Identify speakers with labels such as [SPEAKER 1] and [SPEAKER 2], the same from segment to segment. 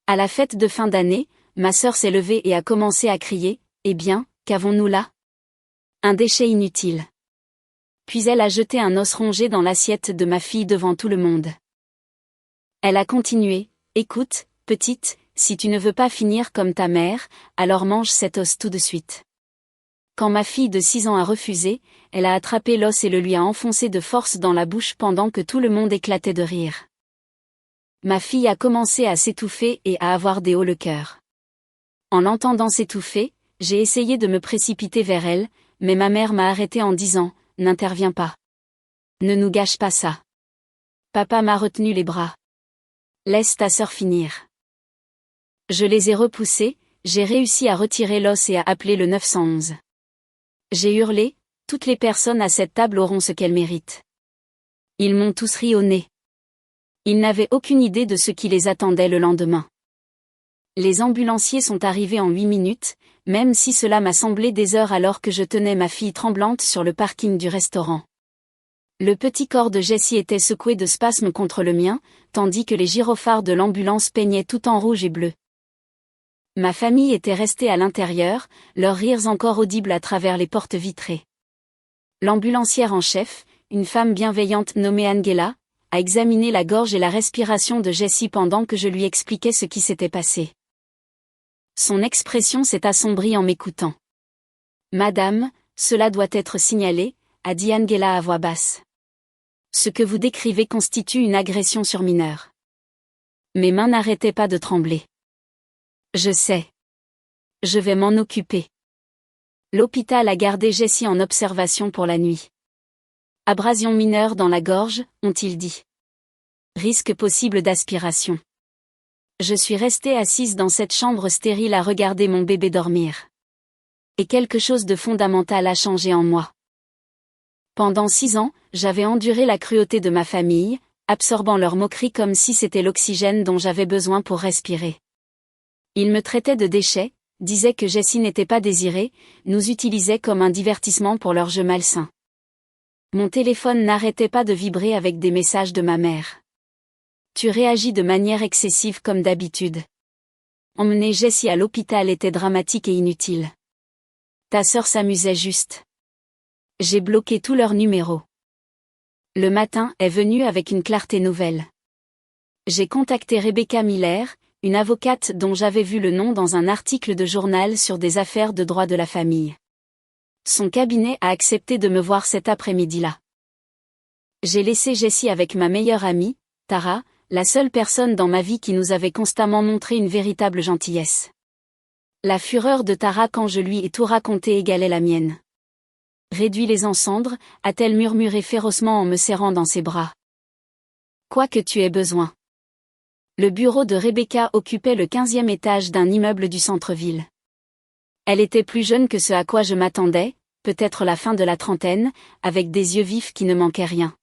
[SPEAKER 1] À la fête de fin d'année, ma sœur s'est levée et a commencé à crier, « Eh bien, qu'avons-nous là ? Un déchet inutile. » Puis elle a jeté un os rongé dans l'assiette de ma fille devant tout le monde. Elle a continué, « Écoute, petite, si tu ne veux pas finir comme ta mère, alors mange cet os tout de suite. » Quand ma fille de 6 ans a refusé, elle a attrapé l'os et le lui a enfoncé de force dans la bouche pendant que tout le monde éclatait de rire. Ma fille a commencé à s'étouffer et à avoir des hauts le cœur. En l'entendant s'étouffer, j'ai essayé de me précipiter vers elle, mais ma mère m'a arrêtée en disant, « N'interviens pas. Ne nous gâche pas ça. » Papa m'a retenu les bras. « Laisse ta sœur finir. » Je les ai repoussés, j'ai réussi à retirer l'os et à appeler le 911. J'ai hurlé, « Toutes les personnes à cette table auront ce qu'elles méritent. » Ils m'ont tous ri au nez. Ils n'avaient aucune idée de ce qui les attendait le lendemain. Les ambulanciers sont arrivés en 8 minutes, même si cela m'a semblé des heures alors que je tenais ma fille tremblante sur le parking du restaurant. Le petit corps de Jessie était secoué de spasmes contre le mien, tandis que les gyrophares de l'ambulance peignaient tout en rouge et bleu. Ma famille était restée à l'intérieur, leurs rires encore audibles à travers les portes vitrées. L'ambulancière en chef, une femme bienveillante nommée Angela, a examiné la gorge et la respiration de Jessie pendant que je lui expliquais ce qui s'était passé. Son expression s'est assombrie en m'écoutant. « Madame, cela doit être signalé, » a dit Angela à voix basse. « Ce que vous décrivez constitue une agression sur mineur. » Mes mains n'arrêtaient pas de trembler. « Je sais. Je vais m'en occuper. » L'hôpital a gardé Jessie en observation pour la nuit. Abrasion mineure dans la gorge, ont-ils dit. Risque possible d'aspiration. Je suis restée assise dans cette chambre stérile à regarder mon bébé dormir. Et quelque chose de fondamental a changé en moi. Pendant 6 ans, j'avais enduré la cruauté de ma famille, absorbant leurs moqueries comme si c'était l'oxygène dont j'avais besoin pour respirer. Ils me traitaient de déchet, disaient que Jessie n'était pas désirée, nous utilisaient comme un divertissement pour leurs jeux malsains. Mon téléphone n'arrêtait pas de vibrer avec des messages de ma mère. Tu réagis de manière excessive comme d'habitude. Emmener Jessie à l'hôpital était dramatique et inutile. Ta sœur s'amusait juste. J'ai bloqué tous leurs numéros. Le matin est venu avec une clarté nouvelle. J'ai contacté Rebecca Miller, une avocate dont j'avais vu le nom dans un article de journal sur des affaires de droit de la famille. Son cabinet a accepté de me voir cet après-midi-là. J'ai laissé Jessie avec ma meilleure amie, Tara, la seule personne dans ma vie qui nous avait constamment montré une véritable gentillesse. La fureur de Tara quand je lui ai tout raconté égalait la mienne. Réduis-les en cendres, a-t-elle murmuré férocement en me serrant dans ses bras. Quoi que tu aies besoin. Le bureau de Rebecca occupait le 15e étage d'un immeuble du centre-ville. Elle était plus jeune que ce à quoi je m'attendais, peut-être la fin de la trentaine, avec des yeux vifs qui ne manquaient rien.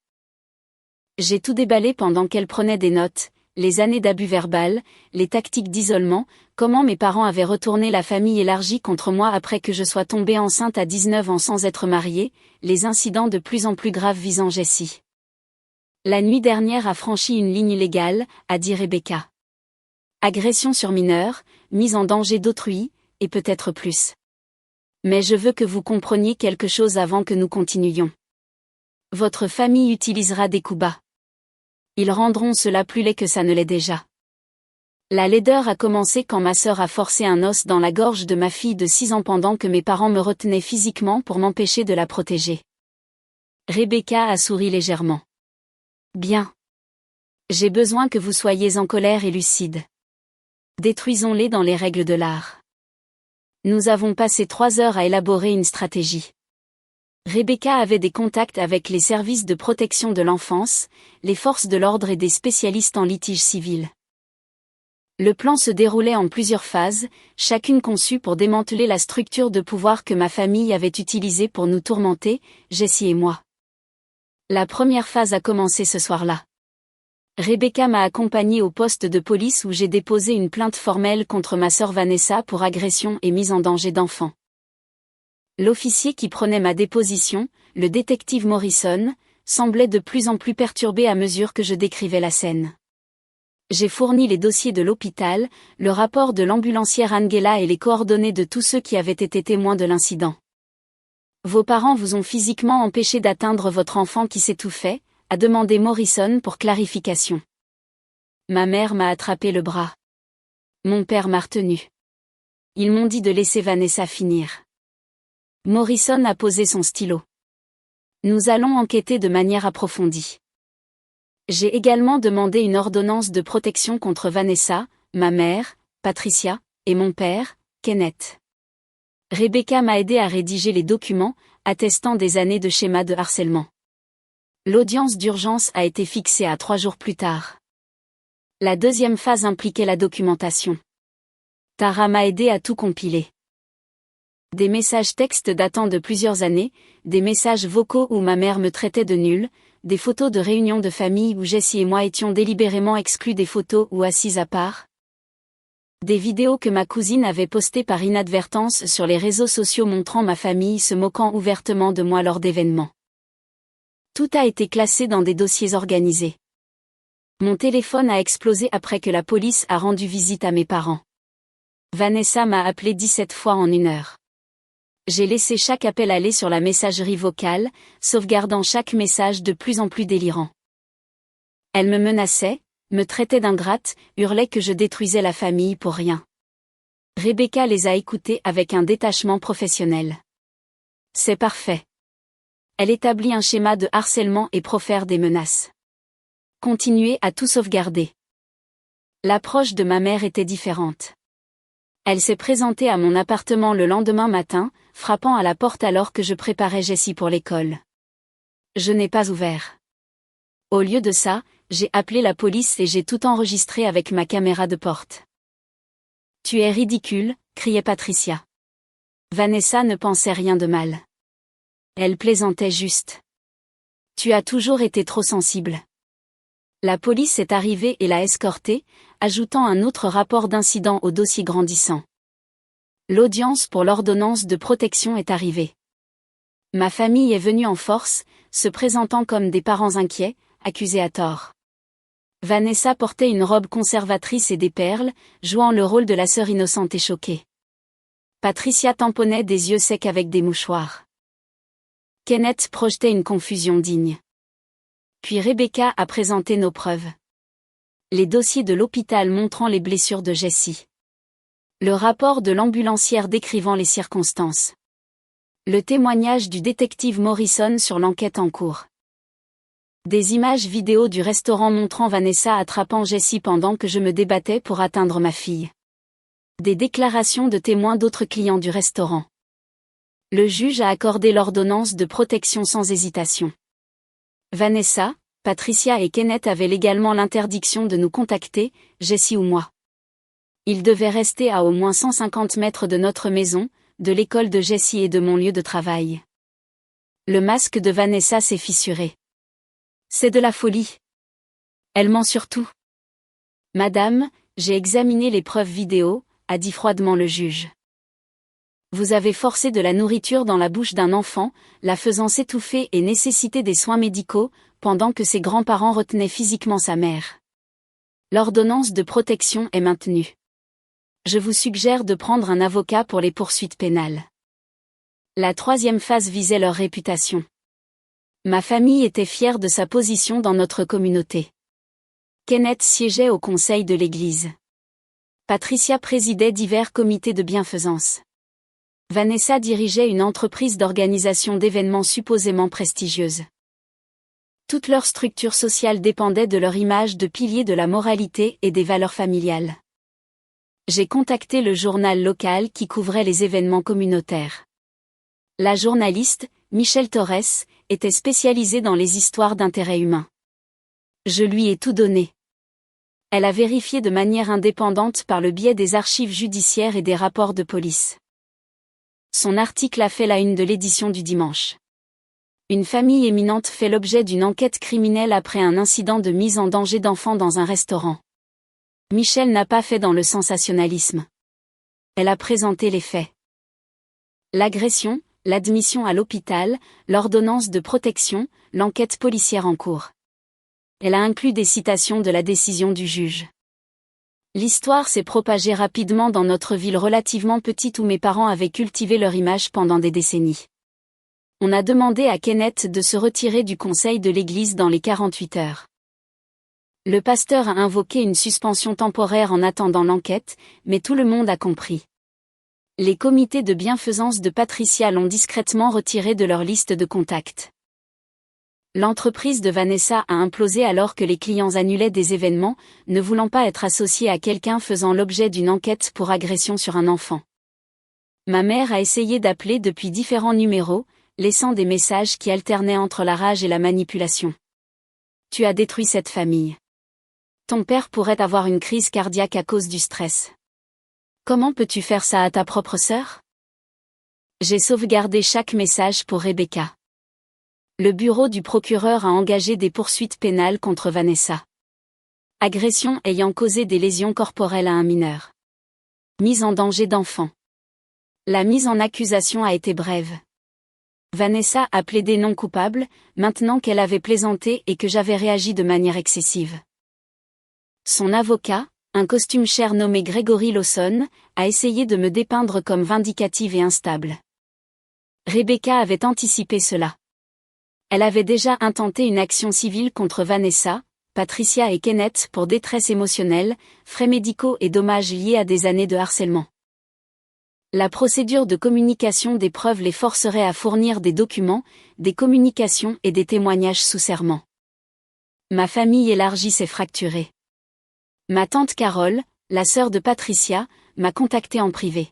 [SPEAKER 1] J'ai tout déballé pendant qu'elle prenait des notes, les années d'abus verbal, les tactiques d'isolement, comment mes parents avaient retourné la famille élargie contre moi après que je sois tombée enceinte à 19 ans sans être mariée, les incidents de plus en plus graves visant Jessie. La nuit dernière a franchi une ligne légale, a dit Rebecca. Agression sur mineur, mise en danger d'autrui, et peut-être plus. Mais je veux que vous compreniez quelque chose avant que nous continuions. Votre famille utilisera des coups bas. Ils rendront cela plus laid que ça ne l'est déjà. La laideur a commencé quand ma sœur a forcé un os dans la gorge de ma fille de 6 ans pendant que mes parents me retenaient physiquement pour m'empêcher de la protéger. Rebecca a souri légèrement. Bien. J'ai besoin que vous soyez en colère et lucide. Détruisons-les dans les règles de l'art. Nous avons passé 3 heures à élaborer une stratégie. Rebecca avait des contacts avec les services de protection de l'enfance, les forces de l'ordre et des spécialistes en litige civil. Le plan se déroulait en plusieurs phases, chacune conçue pour démanteler la structure de pouvoir que ma famille avait utilisée pour nous tourmenter, Jessie et moi. La première phase a commencé ce soir-là. Rebecca m'a accompagnée au poste de police où j'ai déposé une plainte formelle contre ma sœur Vanessa pour agression et mise en danger d'enfant. L'officier qui prenait ma déposition, le détective Morrison, semblait de plus en plus perturbé à mesure que je décrivais la scène. J'ai fourni les dossiers de l'hôpital, le rapport de l'ambulancière Angela et les coordonnées de tous ceux qui avaient été témoins de l'incident. Vos parents vous ont physiquement empêché d'atteindre votre enfant qui s'étouffait, a demandé Morrison pour clarification. Ma mère m'a attrapé le bras. Mon père m'a retenu. Ils m'ont dit de laisser Vanessa finir. Morrison a posé son stylo. Nous allons enquêter de manière approfondie. J'ai également demandé une ordonnance de protection contre Vanessa, ma mère, Patricia, et mon père, Kenneth. Rebecca m'a aidé à rédiger les documents, attestant des années de schéma de harcèlement. L'audience d'urgence a été fixée à 3 jours plus tard. La deuxième phase impliquait la documentation. Tara m'a aidé à tout compiler. Des messages textes datant de plusieurs années, des messages vocaux où ma mère me traitait de nulle, des photos de réunions de famille où Jessie et moi étions délibérément exclus des photos ou assises à part. Des vidéos que ma cousine avait postées par inadvertance sur les réseaux sociaux montrant ma famille se moquant ouvertement de moi lors d'événements. Tout a été classé dans des dossiers organisés. Mon téléphone a explosé après que la police a rendu visite à mes parents. Vanessa m'a appelé 17 fois en 1 heure. J'ai laissé chaque appel aller sur la messagerie vocale, sauvegardant chaque message de plus en plus délirant. Elle me menaçait, me traitait d'ingrate, hurlait que je détruisais la famille pour rien. Rebecca les a écoutés avec un détachement professionnel. C'est parfait. Elle établit un schéma de harcèlement et profère des menaces. Continuez à tout sauvegarder. L'approche de ma mère était différente. Elle s'est présentée à mon appartement le lendemain matin, frappant à la porte alors que je préparais Jessie pour l'école. Je n'ai pas ouvert. Au lieu de ça, j'ai appelé la police et j'ai tout enregistré avec ma caméra de porte. Tu es ridicule, criait Patricia. Vanessa ne pensait rien de mal. Elle plaisantait juste. Tu as toujours été trop sensible. La police est arrivée et l'a escortée, ajoutant un autre rapport d'incident au dossier grandissant. L'audience pour l'ordonnance de protection est arrivée. Ma famille est venue en force, se présentant comme des parents inquiets, accusés à tort. Vanessa portait une robe conservatrice et des perles, jouant le rôle de la sœur innocente et choquée. Patricia tamponnait des yeux secs avec des mouchoirs. Kenneth projetait une confusion digne. Puis Rebecca a présenté nos preuves. Les dossiers de l'hôpital montrant les blessures de Jessie. Le rapport de l'ambulancière décrivant les circonstances. Le témoignage du détective Morrison sur l'enquête en cours. Des images vidéo du restaurant montrant Vanessa attrapant Jessie pendant que je me débattais pour atteindre ma fille. Des déclarations de témoins d'autres clients du restaurant. Le juge a accordé l'ordonnance de protection sans hésitation. Vanessa, Patricia et Kenneth avaient légalement l'interdiction de nous contacter, Jessie ou moi. Ils devaient rester à au moins 150 mètres de notre maison, de l'école de Jessie et de mon lieu de travail. Le masque de Vanessa s'est fissuré. C'est de la folie. Elle ment sur tout. Madame, j'ai examiné les preuves vidéo, a dit froidement le juge. Vous avez forcé de la nourriture dans la bouche d'un enfant, la faisant s'étouffer et nécessiter des soins médicaux, pendant que ses grands-parents retenaient physiquement sa mère. L'ordonnance de protection est maintenue. Je vous suggère de prendre un avocat pour les poursuites pénales. La troisième phase visait leur réputation. Ma famille était fière de sa position dans notre communauté. Kenneth siégeait au conseil de l'église. Patricia présidait divers comités de bienfaisance. Vanessa dirigeait une entreprise d'organisation d'événements supposément prestigieuse. Toute leur structure sociale dépendait de leur image de pilier de la moralité et des valeurs familiales. J'ai contacté le journal local qui couvrait les événements communautaires. La journaliste, Michelle Torres, était spécialisée dans les histoires d'intérêt humain. Je lui ai tout donné. Elle a vérifié de manière indépendante par le biais des archives judiciaires et des rapports de police. Son article a fait la une de l'édition du dimanche. Une famille éminente fait l'objet d'une enquête criminelle après un incident de mise en danger d'enfants dans un restaurant. Michelle n'a pas fait dans le sensationnalisme. Elle a présenté les faits. L'agression, l'admission à l'hôpital, l'ordonnance de protection, l'enquête policière en cours. Elle a inclus des citations de la décision du juge. L'histoire s'est propagée rapidement dans notre ville relativement petite où mes parents avaient cultivé leur image pendant des décennies. On a demandé à Kenneth de se retirer du conseil de l'église dans les 48 heures. Le pasteur a invoqué une suspension temporaire en attendant l'enquête, mais tout le monde a compris. Les comités de bienfaisance de Patricia l'ont discrètement retiré de leur liste de contacts. L'entreprise de Vanessa a implosé alors que les clients annulaient des événements, ne voulant pas être associés à quelqu'un faisant l'objet d'une enquête pour agression sur un enfant. Ma mère a essayé d'appeler depuis différents numéros, laissant des messages qui alternaient entre la rage et la manipulation. Tu as détruit cette famille. Ton père pourrait avoir une crise cardiaque à cause du stress. Comment peux-tu faire ça à ta propre sœur? J'ai sauvegardé chaque message pour Rebecca. Le bureau du procureur a engagé des poursuites pénales contre Vanessa. Agression ayant causé des lésions corporelles à un mineur. Mise en danger d'enfant. La mise en accusation a été brève. Vanessa a plaidé non coupable, maintenant qu'elle avait plaisanté et que j'avais réagi de manière excessive. Son avocat, un costume cher nommé Gregory Lawson, a essayé de me dépeindre comme vindicative et instable. Rebecca avait anticipé cela. Elle avait déjà intenté une action civile contre Vanessa, Patricia et Kenneth pour détresse émotionnelle, frais médicaux et dommages liés à des années de harcèlement. La procédure de communication des preuves les forcerait à fournir des documents, des communications et des témoignages sous serment. Ma famille élargie s'est fracturée. Ma tante Carole, la sœur de Patricia, m'a contactée en privé.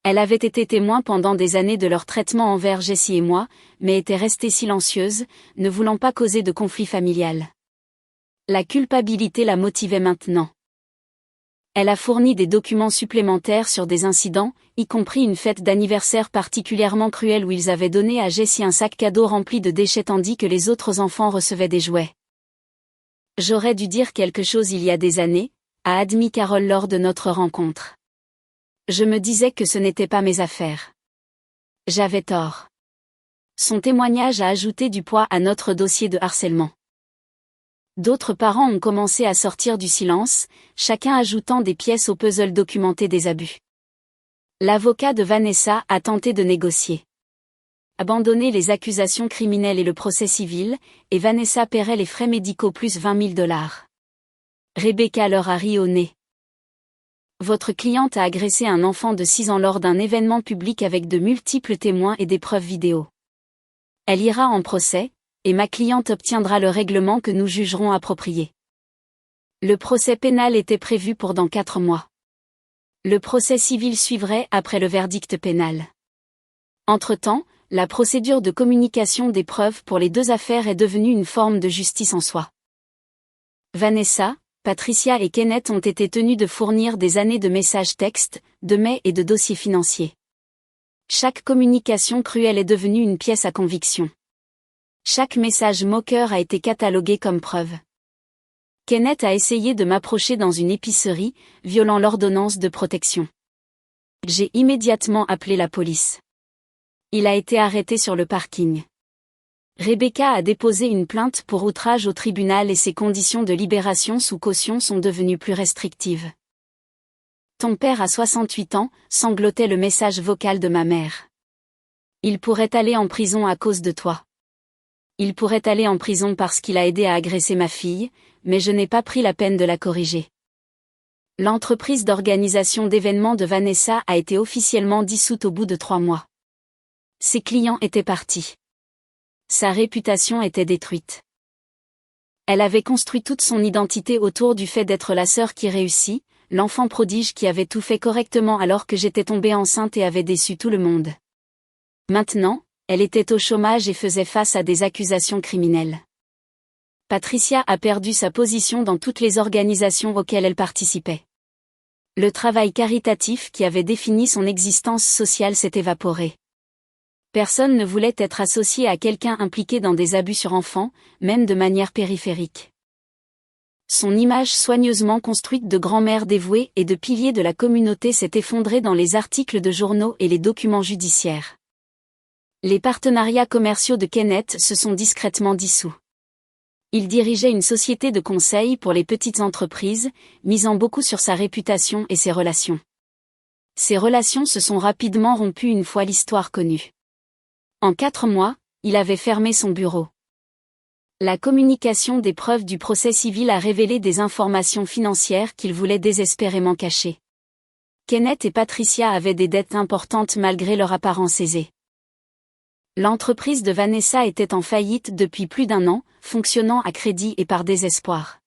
[SPEAKER 1] Elle avait été témoin pendant des années de leur traitement envers Jessie et moi, mais était restée silencieuse, ne voulant pas causer de conflit familial. La culpabilité la motivait maintenant. Elle a fourni des documents supplémentaires sur des incidents, y compris une fête d'anniversaire particulièrement cruelle où ils avaient donné à Jessie un sac cadeau rempli de déchets tandis que les autres enfants recevaient des jouets. J'aurais dû dire quelque chose il y a des années, a admis Carole lors de notre rencontre. Je me disais que ce n'était pas mes affaires. J'avais tort. Son témoignage a ajouté du poids à notre dossier de harcèlement. D'autres parents ont commencé à sortir du silence, chacun ajoutant des pièces au puzzle documenté des abus. L'avocat de Vanessa a tenté de négocier. Abandonner les accusations criminelles et le procès civil, et Vanessa paierait les frais médicaux plus $20 000. Rebecca leur a ri au nez. Votre cliente a agressé un enfant de 6 ans lors d'un événement public avec de multiples témoins et des preuves vidéo. Elle ira en procès, et ma cliente obtiendra le règlement que nous jugerons approprié. Le procès pénal était prévu pour dans 4 mois. Le procès civil suivrait après le verdict pénal. Entre-temps, la procédure de communication des preuves pour les deux affaires est devenue une forme de justice en soi. Vanessa, Patricia et Kenneth ont été tenus de fournir des années de messages textes, de mails et de dossiers financiers. Chaque communication cruelle est devenue une pièce à conviction. Chaque message moqueur a été catalogué comme preuve. Kenneth a essayé de m'approcher dans une épicerie, violant l'ordonnance de protection. J'ai immédiatement appelé la police. Il a été arrêté sur le parking. Rebecca a déposé une plainte pour outrage au tribunal et ses conditions de libération sous caution sont devenues plus restrictives. Ton père a 68 ans, sanglotait le message vocal de ma mère. Il pourrait aller en prison à cause de toi. Il pourrait aller en prison parce qu'il a aidé à agresser ma fille, mais je n'ai pas pris la peine de la corriger. L'entreprise d'organisation d'événements de Vanessa a été officiellement dissoute au bout de 3 mois. Ses clients étaient partis. Sa réputation était détruite. Elle avait construit toute son identité autour du fait d'être la sœur qui réussit, l'enfant prodige qui avait tout fait correctement alors que j'étais tombée enceinte et avait déçu tout le monde. Maintenant, elle était au chômage et faisait face à des accusations criminelles. Patricia a perdu sa position dans toutes les organisations auxquelles elle participait. Le travail caritatif qui avait défini son existence sociale s'est évaporé. Personne ne voulait être associé à quelqu'un impliqué dans des abus sur enfants, même de manière périphérique. Son image soigneusement construite de grand-mère dévouée et de pilier de la communauté s'est effondrée dans les articles de journaux et les documents judiciaires. Les partenariats commerciaux de Kenneth se sont discrètement dissous. Il dirigeait une société de conseil pour les petites entreprises, misant beaucoup sur sa réputation et ses relations. Ces relations se sont rapidement rompues une fois l'histoire connue. En 4 mois, il avait fermé son bureau. La communication des preuves du procès civil a révélé des informations financières qu'il voulait désespérément cacher. Kenneth et Patricia avaient des dettes importantes malgré leur apparence aisée. L'entreprise de Vanessa était en faillite depuis plus d'1 an, fonctionnant à crédit et par désespoir.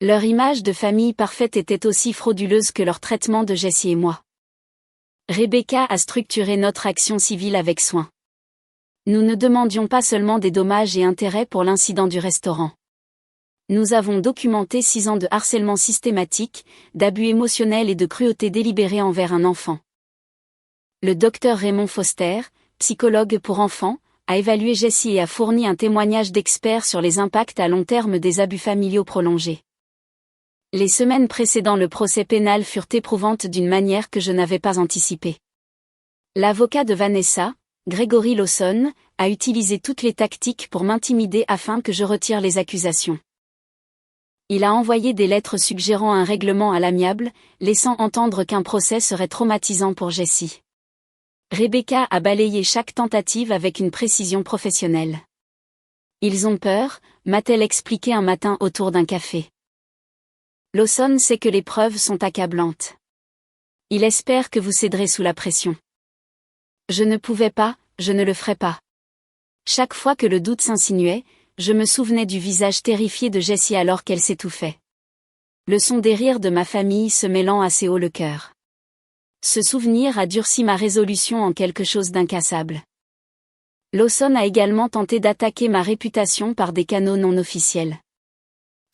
[SPEAKER 1] Leur image de famille parfaite était aussi frauduleuse que leur traitement de Jessie et moi. Rebecca a structuré notre action civile avec soin. Nous ne demandions pas seulement des dommages et intérêts pour l'incident du restaurant. Nous avons documenté 6 ans de harcèlement systématique, d'abus émotionnels et de cruauté délibérée envers un enfant. Le docteur Raymond Foster, psychologue pour enfants, a évalué Jessie et a fourni un témoignage d'expert sur les impacts à long terme des abus familiaux prolongés. Les semaines précédant le procès pénal furent éprouvantes d'une manière que je n'avais pas anticipée. L'avocat de Vanessa, Gregory Lawson, a utilisé toutes les tactiques pour m'intimider afin que je retire les accusations. Il a envoyé des lettres suggérant un règlement à l'amiable, laissant entendre qu'un procès serait traumatisant pour Jessie. Rebecca a balayé chaque tentative avec une précision professionnelle. Ils ont peur, m'a-t-elle expliqué un matin autour d'un café. Lawson sait que les preuves sont accablantes. Il espère que vous céderez sous la pression. Je ne pouvais pas, je ne le ferai pas. Chaque fois que le doute s'insinuait, je me souvenais du visage terrifié de Jessie alors qu'elle s'étouffait. Le son des rires de ma famille se mêlant assez haut le cœur. Ce souvenir a durci ma résolution en quelque chose d'incassable. Lawson a également tenté d'attaquer ma réputation par des canaux non officiels.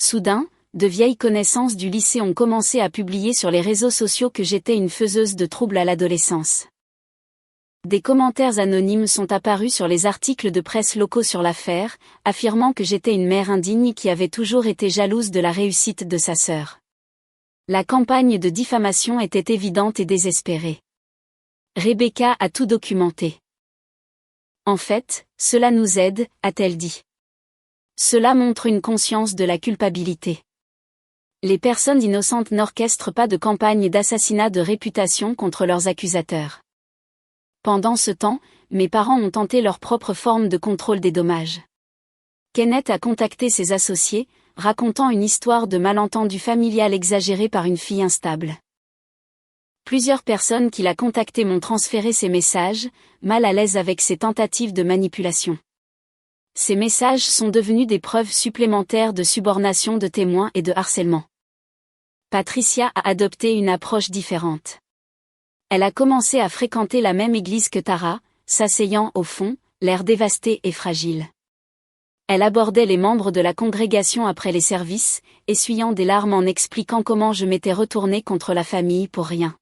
[SPEAKER 1] Soudain, de vieilles connaissances du lycée ont commencé à publier sur les réseaux sociaux que j'étais une faiseuse de troubles à l'adolescence. Des commentaires anonymes sont apparus sur les articles de presse locaux sur l'affaire, affirmant que j'étais une mère indigne qui avait toujours été jalouse de la réussite de sa sœur. La campagne de diffamation était évidente et désespérée. Rebecca a tout documenté. En fait, cela nous aide, a-t-elle dit. Cela montre une conscience de la culpabilité. Les personnes innocentes n'orchestrent pas de campagne d'assassinat de réputation contre leurs accusateurs. Pendant ce temps, mes parents ont tenté leur propre forme de contrôle des dommages. Kenneth a contacté ses associés, racontant une histoire de malentendu familial exagéré par une fille instable. Plusieurs personnes qu'il a contactées m'ont transféré ces messages, mal à l'aise avec ces tentatives de manipulation. Ces messages sont devenus des preuves supplémentaires de subornation de témoins et de harcèlement. Patricia a adopté une approche différente. Elle a commencé à fréquenter la même église que Tara, s'asseyant au fond, l'air dévasté et fragile. Elle abordait les membres de la congrégation après les services, essuyant des larmes en expliquant comment je m'étais retournée contre la famille pour rien.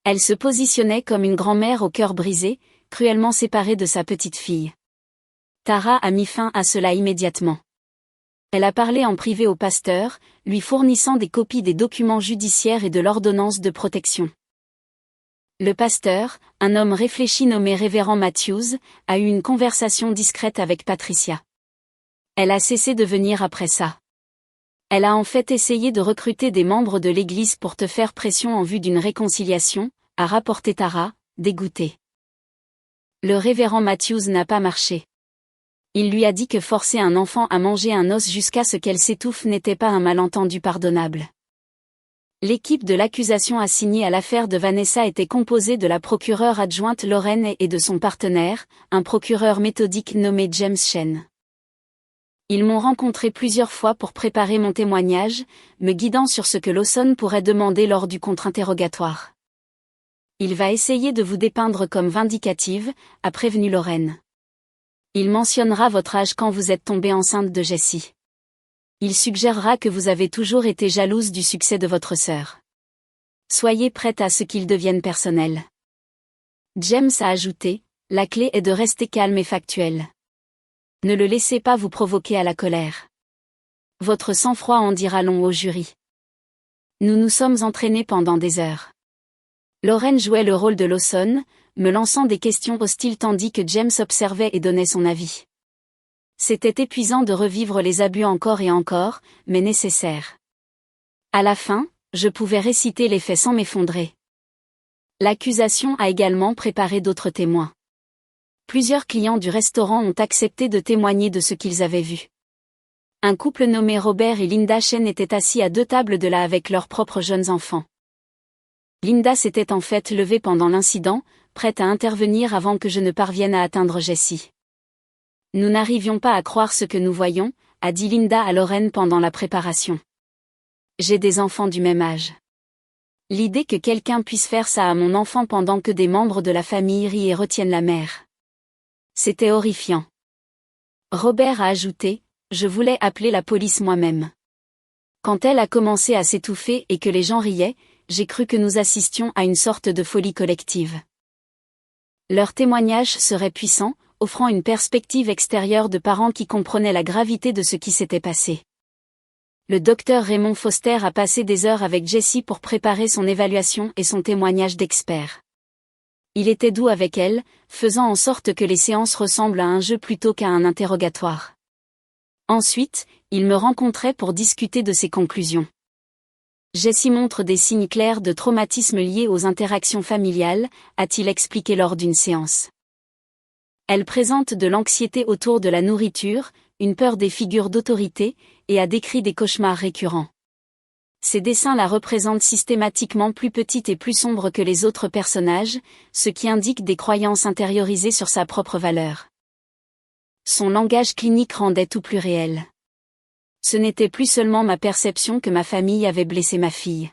[SPEAKER 1] Elle se positionnait comme une grand-mère au cœur brisé, cruellement séparée de sa petite fille. Tara a mis fin à cela immédiatement. Elle a parlé en privé au pasteur, lui fournissant des copies des documents judiciaires et de l'ordonnance de protection. Le pasteur, un homme réfléchi nommé Révérend Matthews, a eu une conversation discrète avec Patricia. Elle a cessé de venir après ça. Elle a en fait essayé de recruter des membres de l'église pour te faire pression en vue d'une réconciliation, a rapporté Tara, dégoûtée. Le révérend Matthews n'a pas marché. Il lui a dit que forcer un enfant à manger un os jusqu'à ce qu'elle s'étouffe n'était pas un malentendu pardonnable. L'équipe de l'accusation assignée à l'affaire de Vanessa était composée de la procureure adjointe Lorraine et de son partenaire, un procureur méthodique nommé James Shen. Ils m'ont rencontré plusieurs fois pour préparer mon témoignage, me guidant sur ce que Lawson pourrait demander lors du contre-interrogatoire. Il va essayer de vous dépeindre comme vindicative, a prévenu Lorraine. Il mentionnera votre âge quand vous êtes tombée enceinte de Jessie. Il suggérera que vous avez toujours été jalouse du succès de votre sœur. Soyez prête à ce qu'il devienne personnel. James a ajouté, la clé est de rester calme et factuel. Ne le laissez pas vous provoquer à la colère. Votre sang-froid en dira long au jury. Nous nous sommes entraînés pendant des heures. Lorraine jouait le rôle de Lawson, me lançant des questions hostiles tandis que James observait et donnait son avis. C'était épuisant de revivre les abus encore et encore, mais nécessaire. À la fin, je pouvais réciter les faits sans m'effondrer. L'accusation a également préparé d'autres témoins. Plusieurs clients du restaurant ont accepté de témoigner de ce qu'ils avaient vu. Un couple nommé Robert et Linda Chen étaient assis à 2 tables de là avec leurs propres jeunes enfants. Linda s'était en fait levée pendant l'incident, prête à intervenir avant que je ne parvienne à atteindre Jessie. Nous n'arrivions pas à croire ce que nous voyions, a dit Linda à Lorraine pendant la préparation. J'ai des enfants du même âge. L'idée que quelqu'un puisse faire ça à mon enfant pendant que des membres de la famille rient et retiennent la mère. C'était horrifiant. Robert a ajouté, je voulais appeler la police moi-même. Quand elle a commencé à s'étouffer et que les gens riaient, j'ai cru que nous assistions à une sorte de folie collective. Leur témoignage serait puissant, offrant une perspective extérieure de parents qui comprenaient la gravité de ce qui s'était passé. Le docteur Raymond Foster a passé des heures avec Jessie pour préparer son évaluation et son témoignage d'expert. Il était doux avec elle, faisant en sorte que les séances ressemblent à un jeu plutôt qu'à un interrogatoire. Ensuite, il me rencontrait pour discuter de ses conclusions. Jessie montre des signes clairs de traumatisme liés aux interactions familiales, a-t-il expliqué lors d'une séance. Elle présente de l'anxiété autour de la nourriture, une peur des figures d'autorité, et a décrit des cauchemars récurrents. Ses dessins la représentent systématiquement plus petite et plus sombre que les autres personnages, ce qui indique des croyances intériorisées sur sa propre valeur. Son langage clinique rendait tout plus réel. Ce n'était plus seulement ma perception que ma famille avait blessé ma fille.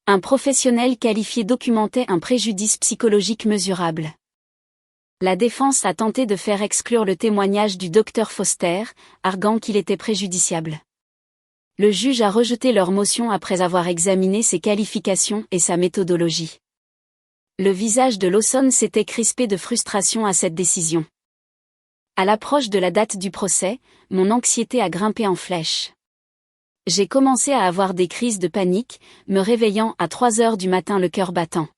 [SPEAKER 1] Un professionnel qualifié documentait un préjudice psychologique mesurable. La défense a tenté de faire exclure le témoignage du docteur Foster, arguant qu'il était préjudiciable. Le juge a rejeté leur motion après avoir examiné ses qualifications et sa méthodologie. Le visage de Lawson s'était crispé de frustration à cette décision. À l'approche de la date du procès, mon anxiété a grimpé en flèche. J'ai commencé à avoir des crises de panique, me réveillant à 3 heures du matin le cœur battant.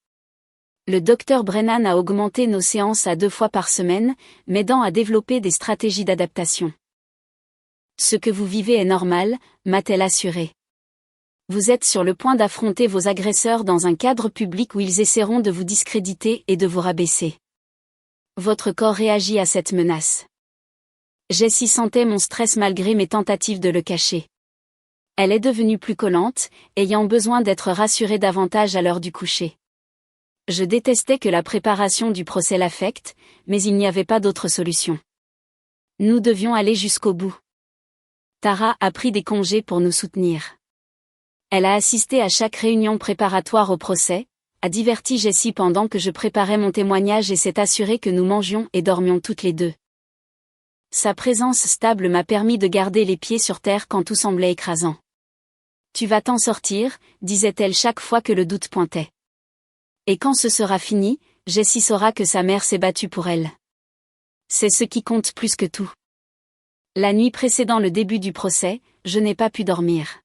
[SPEAKER 1] Le docteur Brennan a augmenté nos séances à 2 fois par semaine, m'aidant à développer des stratégies d'adaptation. Ce que vous vivez est normal, m'a-t-elle assuré. Vous êtes sur le point d'affronter vos agresseurs dans un cadre public où ils essaieront de vous discréditer et de vous rabaisser. Votre corps réagit à cette menace. Jessie sentait mon stress malgré mes tentatives de le cacher. Elle est devenue plus collante, ayant besoin d'être rassurée davantage à l'heure du coucher. Je détestais que la préparation du procès l'affecte, mais il n'y avait pas d'autre solution. Nous devions aller jusqu'au bout. Tara a pris des congés pour nous soutenir. Elle a assisté à chaque réunion préparatoire au procès, a diverti Jessie pendant que je préparais mon témoignage et s'est assurée que nous mangions et dormions toutes les deux. Sa présence stable m'a permis de garder les pieds sur terre quand tout semblait écrasant. Tu vas t'en sortir, disait-elle chaque fois que le doute pointait. Et quand ce sera fini, Jessie saura que sa mère s'est battue pour elle. C'est ce qui compte plus que tout. La nuit précédant le début du procès, je n'ai pas pu dormir.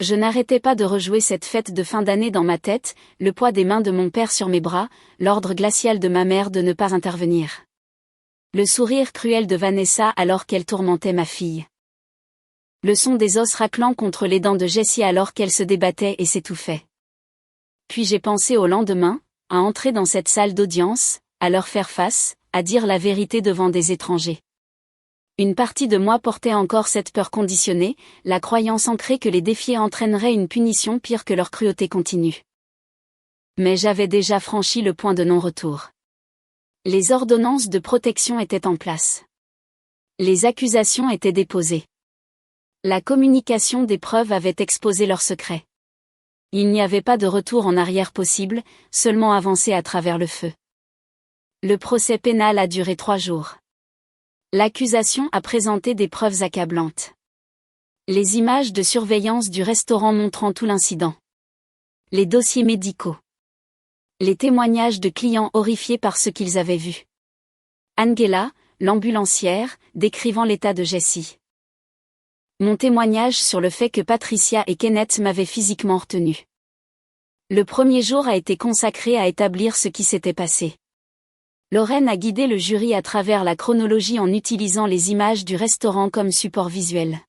[SPEAKER 1] Je n'arrêtais pas de rejouer cette fête de fin d'année dans ma tête, le poids des mains de mon père sur mes bras, l'ordre glacial de ma mère de ne pas intervenir. Le sourire cruel de Vanessa alors qu'elle tourmentait ma fille. Le son des os raclant contre les dents de Jessie alors qu'elle se débattait et s'étouffait. Puis j'ai pensé au lendemain, à entrer dans cette salle d'audience, à leur faire face, à dire la vérité devant des étrangers. Une partie de moi portait encore cette peur conditionnée, la croyance ancrée que les défier entraînerait une punition pire que leur cruauté continue. Mais j'avais déjà franchi le point de non-retour. Les ordonnances de protection étaient en place. Les accusations étaient déposées. La communication des preuves avait exposé leurs secrets. Il n'y avait pas de retour en arrière possible, seulement avancer à travers le feu. Le procès pénal a duré 3 jours. L'accusation a présenté des preuves accablantes. Les images de surveillance du restaurant montrant tout l'incident. Les dossiers médicaux. Les témoignages de clients horrifiés par ce qu'ils avaient vu. Angela, l'ambulancière, décrivant l'état de Jessie. Mon témoignage sur le fait que Patricia et Kenneth m'avaient physiquement retenu. Le premier jour a été consacré à établir ce qui s'était passé. Lorraine a guidé le jury à travers la chronologie en utilisant les images du restaurant comme support visuel.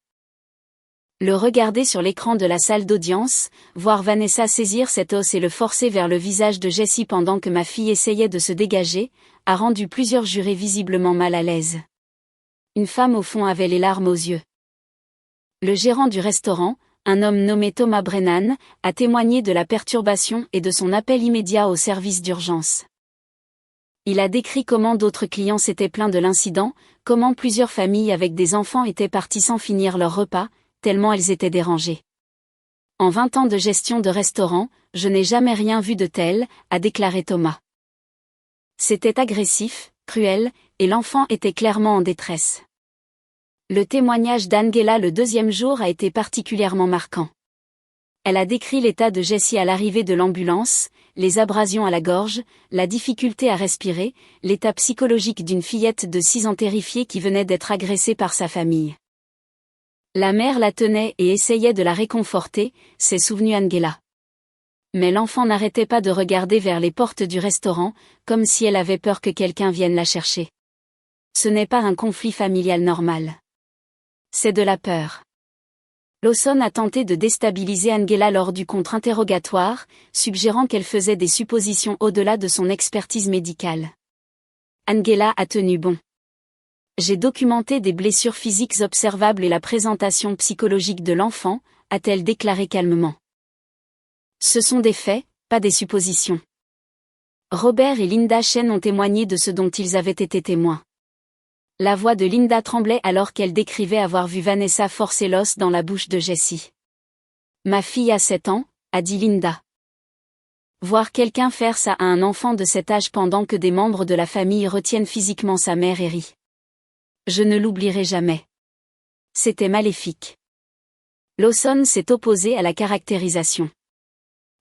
[SPEAKER 1] Le regarder sur l'écran de la salle d'audience, voir Vanessa saisir cet os et le forcer vers le visage de Jessie pendant que ma fille essayait de se dégager, a rendu plusieurs jurés visiblement mal à l'aise. Une femme au fond avait les larmes aux yeux. Le gérant du restaurant, un homme nommé Thomas Brennan, a témoigné de la perturbation et de son appel immédiat au service d'urgence. Il a décrit comment d'autres clients s'étaient plaints de l'incident, comment plusieurs familles avec des enfants étaient parties sans finir leur repas, tellement elles étaient dérangées. En 20 ans de gestion de restaurant, je n'ai jamais rien vu de tel, a déclaré Thomas. C'était agressif, cruel, et l'enfant était clairement en détresse. Le témoignage d'Angela le deuxième jour a été particulièrement marquant. Elle a décrit l'état de Jessie à l'arrivée de l'ambulance, les abrasions à la gorge, la difficulté à respirer, l'état psychologique d'une fillette de 6 ans terrifiée qui venait d'être agressée par sa famille. La mère la tenait et essayait de la réconforter, s'est souvenue Angela. Mais l'enfant n'arrêtait pas de regarder vers les portes du restaurant, comme si elle avait peur que quelqu'un vienne la chercher. Ce n'est pas un conflit familial normal. C'est de la peur. Lawson a tenté de déstabiliser Angela lors du contre-interrogatoire, suggérant qu'elle faisait des suppositions au-delà de son expertise médicale. Angela a tenu bon. J'ai documenté des blessures physiques observables et la présentation psychologique de l'enfant, a-t-elle déclaré calmement. Ce sont des faits, pas des suppositions. Robert et Linda Chen ont témoigné de ce dont ils avaient été témoins. La voix de Linda tremblait alors qu'elle décrivait avoir vu Vanessa forcer l'os dans la bouche de Jessie. Ma fille a 7 ans, a dit Linda. Voir quelqu'un faire ça à un enfant de cet âge pendant que des membres de la famille retiennent physiquement sa mère et rient. Je ne l'oublierai jamais. C'était maléfique. Lawson s'est opposé à la caractérisation.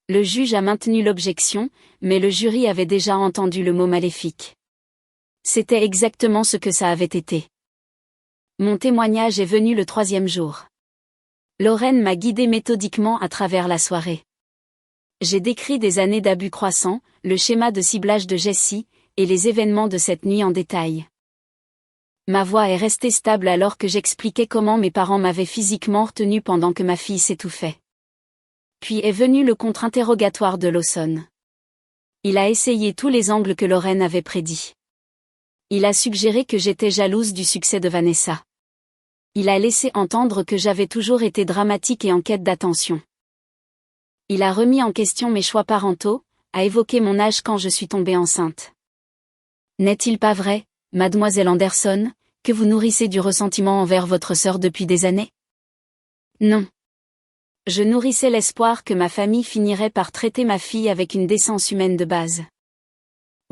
[SPEAKER 1] Le juge a maintenu l'objection, mais le jury avait déjà entendu le mot maléfique. C'était exactement ce que ça avait été. Mon témoignage est venu le 3e jour. Lorraine m'a guidé méthodiquement à travers la soirée. J'ai décrit des années d'abus croissants, le schéma de ciblage de Jessie, et les événements de cette nuit en détail. Ma voix est restée stable alors que j'expliquais comment mes parents m'avaient physiquement retenu pendant que ma fille s'étouffait. Puis est venu le contre-interrogatoire de Lawson. Il a essayé tous les angles que Lorraine avait prédits. Il a suggéré que j'étais jalouse du succès de Vanessa. Il a laissé entendre que j'avais toujours été dramatique et en quête d'attention. Il a remis en question mes choix parentaux, a évoqué mon âge quand je suis tombée enceinte. N'est-il pas vrai, mademoiselle Anderson, que vous nourrissez du ressentiment envers votre sœur depuis des années? Non. Je nourrissais l'espoir que ma famille finirait par traiter ma fille avec une décence humaine de base.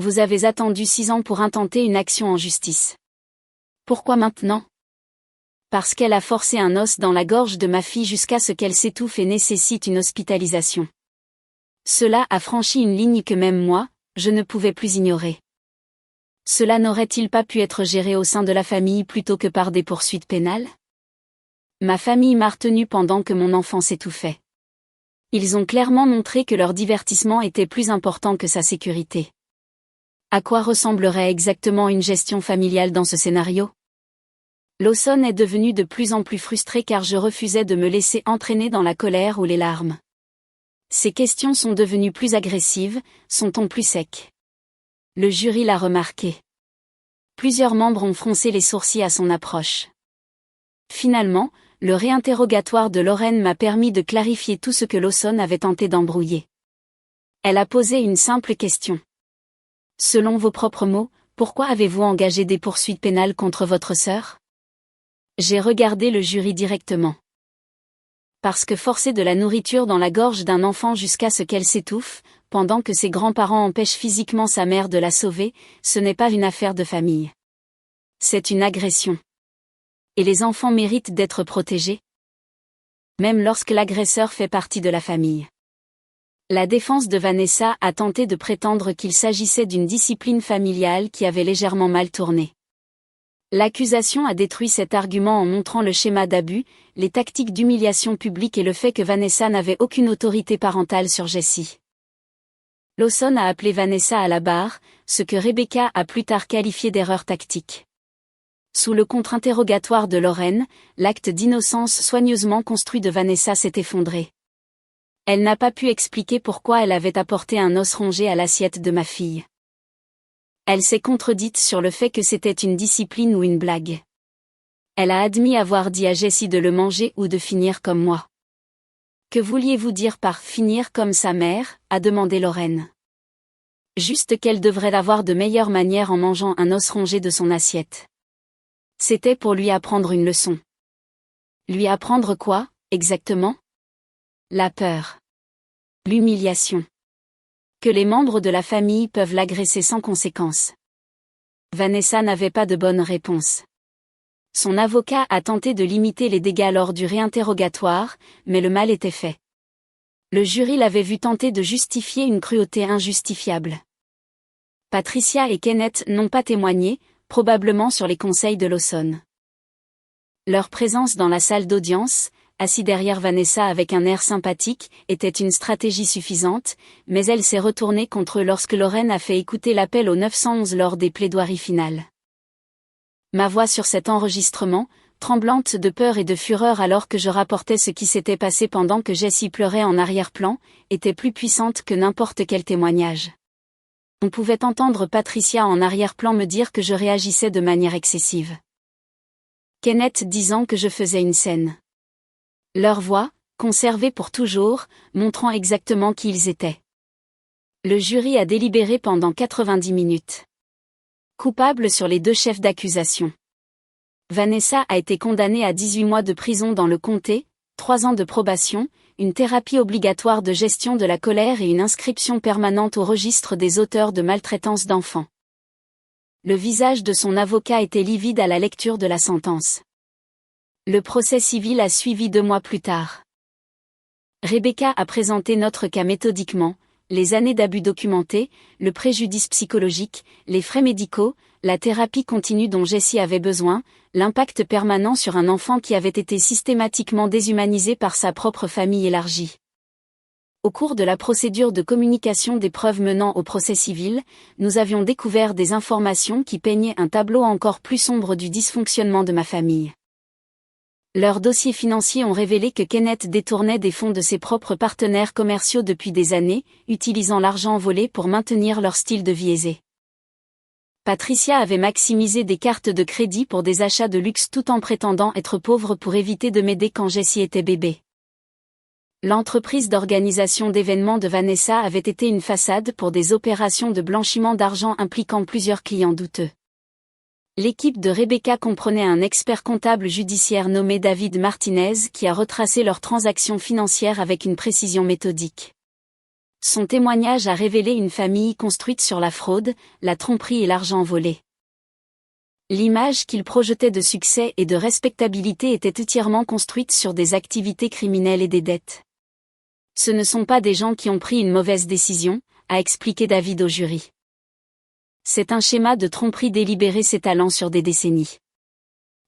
[SPEAKER 1] Vous avez attendu 6 ans pour intenter une action en justice. Pourquoi maintenant? Parce qu'elle a forcé un os dans la gorge de ma fille jusqu'à ce qu'elle s'étouffe et nécessite une hospitalisation. Cela a franchi une ligne que même moi, je ne pouvais plus ignorer. Cela n'aurait-il pas pu être géré au sein de la famille plutôt que par des poursuites pénales? Ma famille m'a retenu pendant que mon enfant s'étouffait. Ils ont clairement montré que leur divertissement était plus important que sa sécurité. À quoi ressemblerait exactement une gestion familiale dans ce scénario? Lawson est devenu de plus en plus frustré car je refusais de me laisser entraîner dans la colère ou les larmes. Ses questions sont devenues plus agressives, son ton plus sec. Le jury l'a remarqué. Plusieurs membres ont froncé les sourcils à son approche. Finalement, le réinterrogatoire de Lorraine m'a permis de clarifier tout ce que Lawson avait tenté d'embrouiller. Elle a posé une simple question. Selon vos propres mots, pourquoi avez-vous engagé des poursuites pénales contre votre sœur? J'ai regardé le jury directement. Parce que forcer de la nourriture dans la gorge d'un enfant jusqu'à ce qu'elle s'étouffe, pendant que ses grands-parents empêchent physiquement sa mère de la sauver, ce n'est pas une affaire de famille. C'est une agression. Et les enfants méritent d'être protégés, même lorsque l'agresseur fait partie de la famille. La défense de Vanessa a tenté de prétendre qu'il s'agissait d'une discipline familiale qui avait légèrement mal tourné. L'accusation a détruit cet argument en montrant le schéma d'abus, les tactiques d'humiliation publique et le fait que Vanessa n'avait aucune autorité parentale sur Jessie. Lawson a appelé Vanessa à la barre, ce que Rebecca a plus tard qualifié d'erreur tactique. Sous le contre-interrogatoire de Lorraine, l'acte d'innocence soigneusement construit de Vanessa s'est effondré. Elle n'a pas pu expliquer pourquoi elle avait apporté un os rongé à l'assiette de ma fille. Elle s'est contredite sur le fait que c'était une discipline ou une blague. Elle a admis avoir dit à Jessie de le manger ou de finir comme moi. Que vouliez-vous dire par « finir comme sa mère » a demandé Lorraine. Juste qu'elle devrait avoir de meilleures manières en mangeant un os rongé de son assiette. C'était pour lui apprendre une leçon. Lui apprendre quoi, exactement? La peur. L'humiliation. Que les membres de la famille peuvent l'agresser sans conséquence. Vanessa n'avait pas de bonne réponse. Son avocat a tenté de limiter les dégâts lors du réinterrogatoire, mais le mal était fait. Le jury l'avait vu tenter de justifier une cruauté injustifiable. Patricia et Kenneth n'ont pas témoigné, probablement sur les conseils de Lawson. Leur présence dans la salle d'audience, assis derrière Vanessa avec un air sympathique, était une stratégie suffisante, mais elle s'est retournée contre eux lorsque Lorraine a fait écouter l'appel au 911 lors des plaidoiries finales. Ma voix sur cet enregistrement, tremblante de peur et de fureur alors que je rapportais ce qui s'était passé pendant que Jessie pleurait en arrière-plan, était plus puissante que n'importe quel témoignage. On pouvait entendre Patricia en arrière-plan me dire que je réagissais de manière excessive. Kenneth disant que je faisais une scène. Leur voix, conservée pour toujours, montrant exactement qui ils étaient. Le jury a délibéré pendant 90 minutes. Coupable sur les deux chefs d'accusation. Vanessa a été condamnée à 18 mois de prison dans le comté, 3 ans de probation, une thérapie obligatoire de gestion de la colère et une inscription permanente au registre des auteurs de maltraitance d'enfants. Le visage de son avocat était livide à la lecture de la sentence. Le procès civil a suivi 2 mois plus tard. Rebecca a présenté notre cas méthodiquement, les années d'abus documentés, le préjudice psychologique, les frais médicaux, la thérapie continue dont Jessie avait besoin, l'impact permanent sur un enfant qui avait été systématiquement déshumanisé par sa propre famille élargie. Au cours de la procédure de communication des preuves menant au procès civil, nous avions découvert des informations qui peignaient un tableau encore plus sombre du dysfonctionnement de ma famille. Leurs dossiers financiers ont révélé que Kenneth détournait des fonds de ses propres partenaires commerciaux depuis des années, utilisant l'argent volé pour maintenir leur style de vie aisé. Patricia avait maximisé des cartes de crédit pour des achats de luxe tout en prétendant être pauvre pour éviter de m'aider quand Jessie était bébé. L'entreprise d'organisation d'événements de Vanessa avait été une façade pour des opérations de blanchiment d'argent impliquant plusieurs clients douteux. L'équipe de Rebecca comprenait un expert comptable judiciaire nommé David Martinez qui a retracé leurs transactions financières avec une précision méthodique. Son témoignage a révélé une famille construite sur la fraude, la tromperie et l'argent volé. L'image qu'il projetait de succès et de respectabilité était entièrement construite sur des activités criminelles et des dettes. Ce ne sont pas des gens qui ont pris une mauvaise décision, a expliqué David au jury. C'est un schéma de tromperie délibéré s'étalant sur des décennies.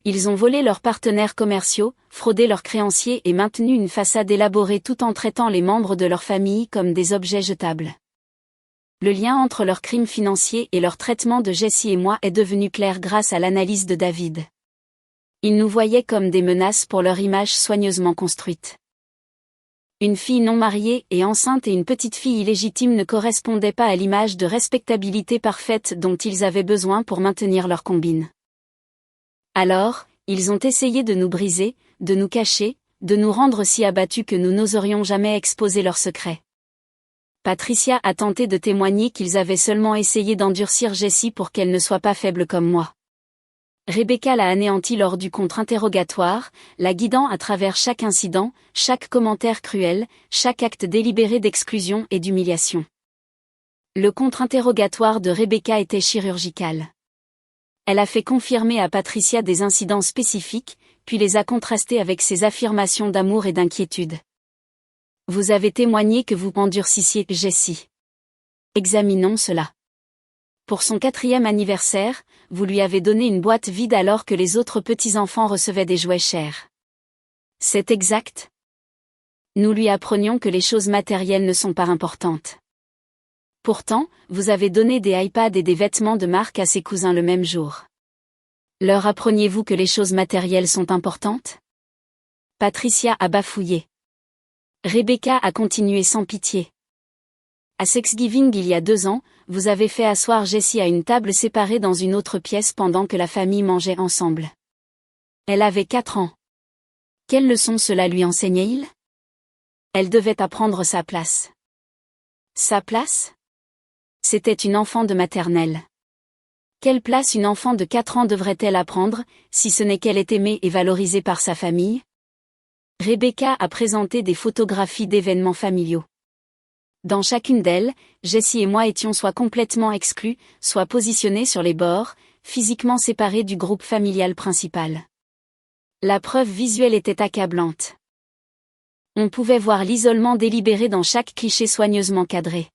[SPEAKER 1] Ils ont volé leurs partenaires commerciaux, fraudé leurs créanciers et maintenu une façade élaborée tout en traitant les membres de leur famille comme des objets jetables. Le lien entre leurs crimes financiers et leur traitement de Jessie et moi est devenu clair grâce à l'analyse de David. Ils nous voyaient comme des menaces pour leur image soigneusement construite. Une fille non mariée et enceinte et une petite fille illégitime ne correspondaient pas à l'image de respectabilité parfaite dont ils avaient besoin pour maintenir leur combine. Alors, ils ont essayé de nous briser, de nous cacher, de nous rendre si abattus que nous n'oserions jamais exposer leurs secrets. Patricia a tenté de témoigner qu'ils avaient seulement essayé d'endurcir Jessie pour qu'elle ne soit pas faible comme moi. Rebecca l'a anéantie lors du contre-interrogatoire, la guidant à travers chaque incident, chaque commentaire cruel, chaque acte délibéré d'exclusion et d'humiliation. Le contre-interrogatoire de Rebecca était chirurgical. Elle a fait confirmer à Patricia des incidents spécifiques, puis les a contrastés avec ses affirmations d'amour et d'inquiétude. Vous avez témoigné que vous endurcissiez Jessie. Examinons cela. Pour son 4e anniversaire, vous lui avez donné une boîte vide alors que les autres petits-enfants recevaient des jouets chers. C'est exact. Nous lui apprenions que les choses matérielles ne sont pas importantes. Pourtant, vous avez donné des iPads et des vêtements de marque à ses cousins le même jour. Leur appreniez-vous que les choses matérielles sont importantes? Patricia a bafouillé. Rebecca a continué sans pitié. À Thanksgiving il y a 2 ans, vous avez fait asseoir Jessie à une table séparée dans une autre pièce pendant que la famille mangeait ensemble. Elle avait 4 ans. Quelle leçon cela lui enseignait-il? Elle devait apprendre sa place. Sa place? C'était une enfant de maternelle. Quelle place une enfant de 4 ans devrait-elle apprendre, si ce n'est qu'elle est aimée et valorisée par sa famille? Rebecca a présenté des photographies d'événements familiaux. Dans chacune d'elles, Jessie et moi étions soit complètement exclus, soit positionnés sur les bords, physiquement séparés du groupe familial principal. La preuve visuelle était accablante. On pouvait voir l'isolement délibéré dans chaque cliché soigneusement cadré.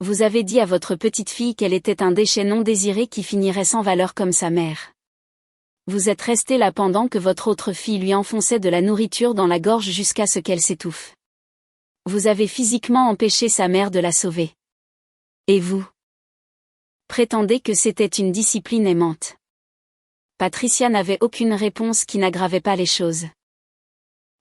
[SPEAKER 1] Vous avez dit à votre petite fille qu'elle était un déchet non désiré qui finirait sans valeur comme sa mère. Vous êtes resté là pendant que votre autre fille lui enfonçait de la nourriture dans la gorge jusqu'à ce qu'elle s'étouffe. Vous avez physiquement empêché sa mère de la sauver. Et vous prétendez que c'était une discipline aimante. Patricia n'avait aucune réponse qui n'aggravait pas les choses.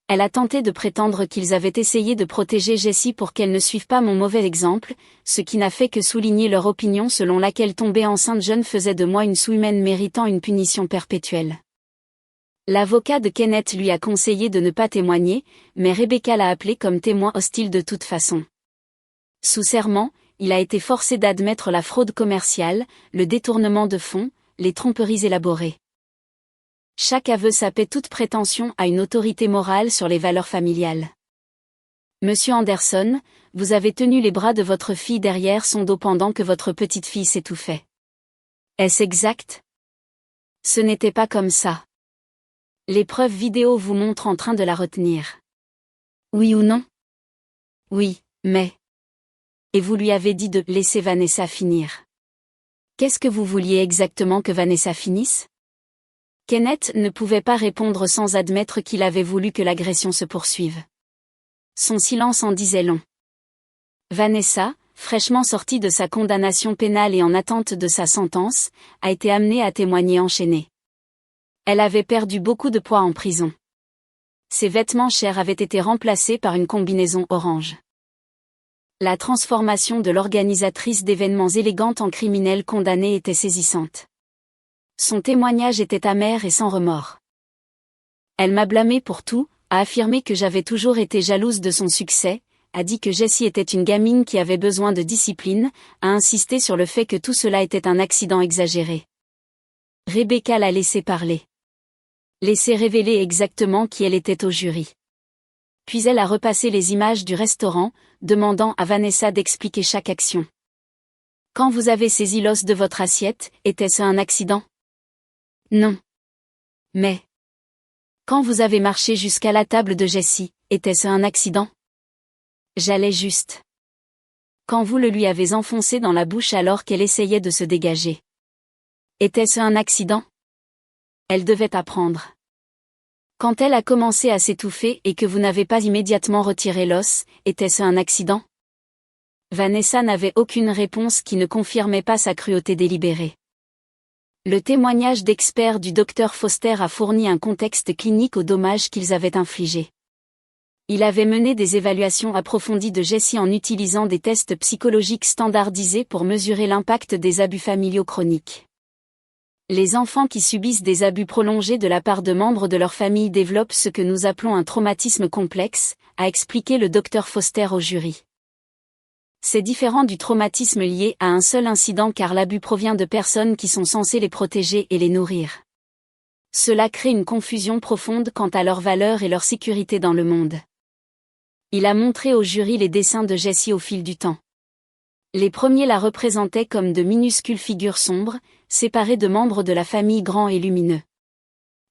[SPEAKER 1] Elle a tenté de prétendre qu'ils avaient essayé de protéger Jessie pour qu'elle ne suive pas mon mauvais exemple, ce qui n'a fait que souligner leur opinion selon laquelle tomber enceinte jeune faisait de moi une sous-humaine méritant une punition perpétuelle. L'avocat de Kenneth lui a conseillé de ne pas témoigner, mais Rebecca l'a appelé comme témoin hostile de toute façon. Sous serment, il a été forcé d'admettre la fraude commerciale, le détournement de fonds, les tromperies élaborées. Chaque aveu sapait toute prétention à une autorité morale sur les valeurs familiales. Monsieur Anderson, vous avez tenu les bras de votre fille derrière son dos pendant que votre petite fille s'étouffait. Est-ce exact? Ce n'était pas comme ça. Les preuves vidéo vous montrent en train de la retenir. Oui ou non? Oui, mais... Et vous lui avez dit de laisser Vanessa finir. Qu'est-ce que vous vouliez exactement que Vanessa finisse? Kenneth ne pouvait pas répondre sans admettre qu'il avait voulu que l'agression se poursuive. Son silence en disait long. Vanessa, fraîchement sortie de sa condamnation pénale et en attente de sa sentence, a été amenée à témoigner enchaînée. Elle avait perdu beaucoup de poids en prison. Ses vêtements chers avaient été remplacés par une combinaison orange. La transformation de l'organisatrice d'événements élégante en criminelle condamnée était saisissante. Son témoignage était amer et sans remords. Elle m'a blâmé pour tout, a affirmé que j'avais toujours été jalouse de son succès, a dit que Jessie était une gamine qui avait besoin de discipline, a insisté sur le fait que tout cela était un accident exagéré. Rebecca l'a laissé parler. Laissé révéler exactement qui elle était au jury. Puis elle a repassé les images du restaurant, demandant à Vanessa d'expliquer chaque action. Quand vous avez saisi l'os de votre assiette, était-ce un accident? Non. Mais... Quand vous avez marché jusqu'à la table de Jessie, était-ce un accident? J'allais juste. Quand vous le lui avez enfoncé dans la bouche alors qu'elle essayait de se dégager. Était-ce un accident? Elle devait apprendre. Quand elle a commencé à s'étouffer et que vous n'avez pas immédiatement retiré l'os, était-ce un accident? Vanessa n'avait aucune réponse qui ne confirmait pas sa cruauté délibérée. Le témoignage d'experts du docteur Foster a fourni un contexte clinique aux dommages qu'ils avaient infligés. Il avait mené des évaluations approfondies de Jessie en utilisant des tests psychologiques standardisés pour mesurer l'impact des abus familiaux chroniques. Les enfants qui subissent des abus prolongés de la part de membres de leur famille développent ce que nous appelons un traumatisme complexe, a expliqué le docteur Foster au jury. C'est différent du traumatisme lié à un seul incident car l'abus provient de personnes qui sont censées les protéger et les nourrir. Cela crée une confusion profonde quant à leurs valeurs et leur sécurité dans le monde. Il a montré au jury les dessins de Jessie au fil du temps. Les premiers la représentaient comme de minuscules figures sombres, séparées de membres de la famille grands et lumineux.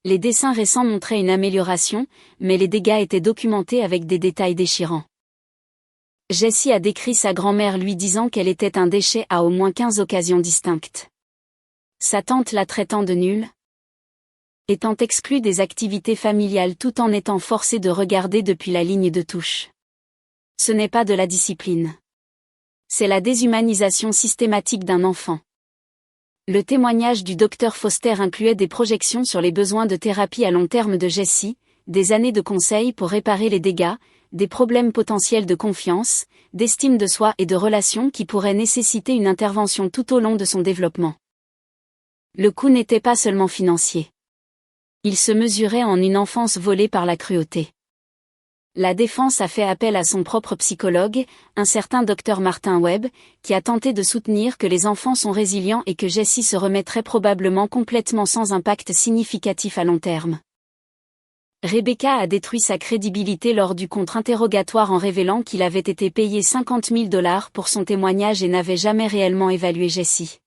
[SPEAKER 1] Les dessins récents montraient une amélioration, mais les dégâts étaient documentés avec des détails déchirants. Jessie a décrit sa grand-mère lui disant qu'elle était un déchet à au moins 15 occasions distinctes. Sa tante la traitant de nulle. Étant exclue des activités familiales tout en étant forcée de regarder depuis la ligne de touche. Ce n'est pas de la discipline. C'est la déshumanisation systématique d'un enfant. Le témoignage du Dr Foster incluait des projections sur les besoins de thérapie à long terme de Jessie, des années de conseils pour réparer les dégâts, des problèmes potentiels de confiance, d'estime de soi et de relations qui pourraient nécessiter une intervention tout au long de son développement. Le coût n'était pas seulement financier. Il se mesurait en une enfance volée par la cruauté. La défense a fait appel à son propre psychologue, un certain Dr Martin Webb, qui a tenté de soutenir que les enfants sont résilients et que Jessie se remettrait probablement complètement sans impact significatif à long terme. Rebecca a détruit sa crédibilité lors du contre-interrogatoire en révélant qu'il avait été payé $50 000 pour son témoignage et n'avait jamais réellement évalué Jessie.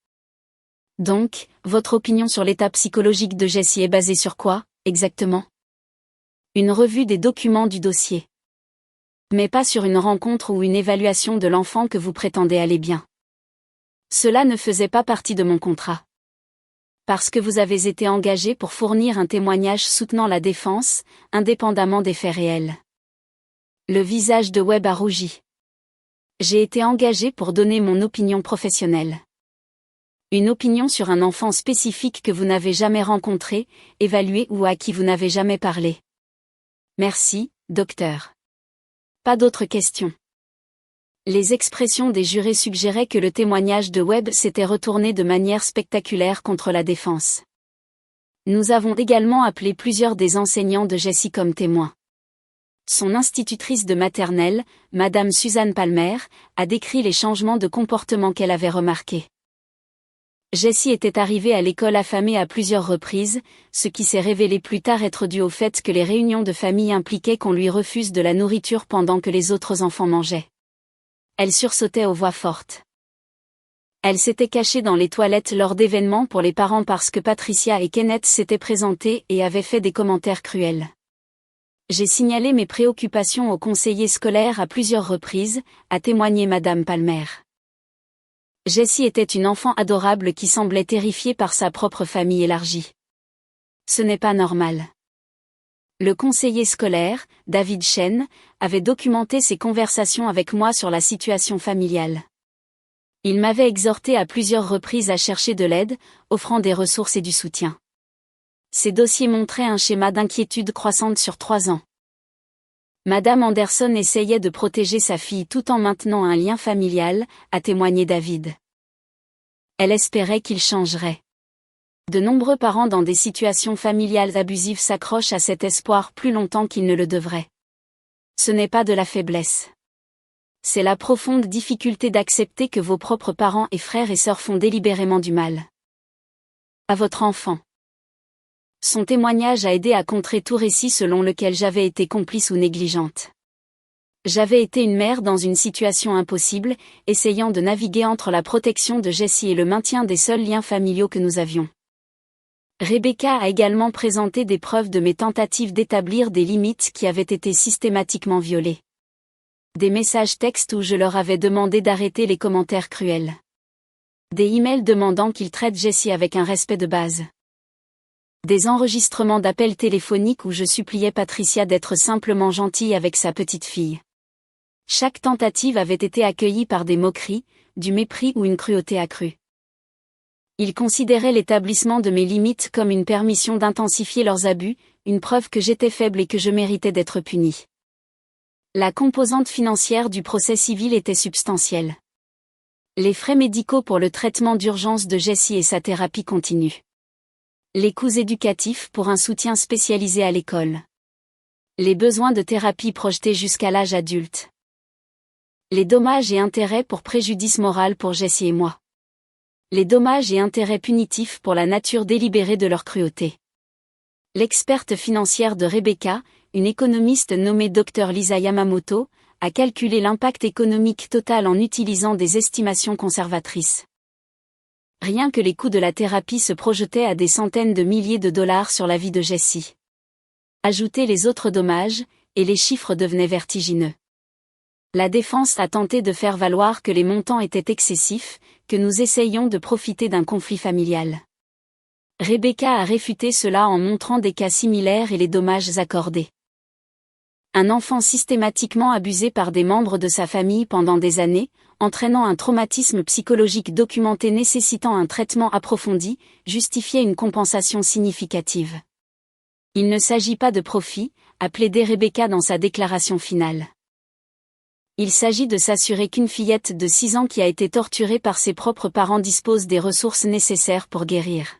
[SPEAKER 1] Donc, votre opinion sur l'état psychologique de Jessie est basée sur quoi, exactement ? Une revue des documents du dossier. Mais pas sur une rencontre ou une évaluation de l'enfant que vous prétendez aller bien. Cela ne faisait pas partie de mon contrat. Parce que vous avez été engagé pour fournir un témoignage soutenant la défense, indépendamment des faits réels. Le visage de Webb a rougi. J'ai été engagé pour donner mon opinion professionnelle. Une opinion sur un enfant spécifique que vous n'avez jamais rencontré, évalué ou à qui vous n'avez jamais parlé. Merci, docteur. Pas d'autres questions. Les expressions des jurés suggéraient que le témoignage de Webb s'était retourné de manière spectaculaire contre la défense. Nous avons également appelé plusieurs des enseignants de Jessie comme témoins. Son institutrice de maternelle, Madame Suzanne Palmer, a décrit les changements de comportement qu'elle avait remarqués. Jessie était arrivée à l'école affamée à plusieurs reprises, ce qui s'est révélé plus tard être dû au fait que les réunions de famille impliquaient qu'on lui refuse de la nourriture pendant que les autres enfants mangeaient. Elle sursautait aux voix fortes. Elle s'était cachée dans les toilettes lors d'événements pour les parents parce que Patricia et Kenneth s'étaient présentés et avaient fait des commentaires cruels. J'ai signalé mes préoccupations au conseiller scolaire à plusieurs reprises, a témoigné Madame Palmer. Jessie était une enfant adorable qui semblait terrifiée par sa propre famille élargie. Ce n'est pas normal. Le conseiller scolaire, David Shen, avait documenté ses conversations avec moi sur la situation familiale. Il m'avait exhorté à plusieurs reprises à chercher de l'aide, offrant des ressources et du soutien. Ces dossiers montraient un schéma d'inquiétude croissante sur 3 ans. Madame Anderson essayait de protéger sa fille tout en maintenant un lien familial, a témoigné David. Elle espérait qu'il changerait. De nombreux parents dans des situations familiales abusives s'accrochent à cet espoir plus longtemps qu'ils ne le devraient. Ce n'est pas de la faiblesse. C'est la profonde difficulté d'accepter que vos propres parents et frères et sœurs font délibérément du mal à votre enfant. Son témoignage a aidé à contrer tout récit selon lequel j'avais été complice ou négligente. J'avais été une mère dans une situation impossible, essayant de naviguer entre la protection de Jessie et le maintien des seuls liens familiaux que nous avions. Rebecca a également présenté des preuves de mes tentatives d'établir des limites qui avaient été systématiquement violées. Des messages textes où je leur avais demandé d'arrêter les commentaires cruels. Des emails demandant qu'ils traitent Jessie avec un respect de base. Des enregistrements d'appels téléphoniques où je suppliais Patricia d'être simplement gentille avec sa petite fille. Chaque tentative avait été accueillie par des moqueries, du mépris ou une cruauté accrue. Ils considéraient l'établissement de mes limites comme une permission d'intensifier leurs abus, une preuve que j'étais faible et que je méritais d'être punie. La composante financière du procès civil était substantielle. Les frais médicaux pour le traitement d'urgence de Jessie et sa thérapie continue. Les coûts éducatifs pour un soutien spécialisé à l'école. Les besoins de thérapie projetés jusqu'à l'âge adulte. Les dommages et intérêts pour préjudice moral pour Jessie et moi. Les dommages et intérêts punitifs pour la nature délibérée de leur cruauté. L'experte financière de Rebecca, une économiste nommée Dr Lisa Yamamoto, a calculé l'impact économique total en utilisant des estimations conservatrices. Rien que les coûts de la thérapie se projetaient à des centaines de milliers de dollars sur la vie de Jessie. Ajoutez les autres dommages, et les chiffres devenaient vertigineux. La défense a tenté de faire valoir que les montants étaient excessifs, que nous essayions de profiter d'un conflit familial. Rebecca a réfuté cela en montrant des cas similaires et les dommages accordés. Un enfant systématiquement abusé par des membres de sa famille pendant des années, entraînant un traumatisme psychologique documenté nécessitant un traitement approfondi, justifiait une compensation significative. Il ne s'agit pas de profit, a plaidé Rebecca dans sa déclaration finale. Il s'agit de s'assurer qu'une fillette de 6 ans qui a été torturée par ses propres parents dispose des ressources nécessaires pour guérir.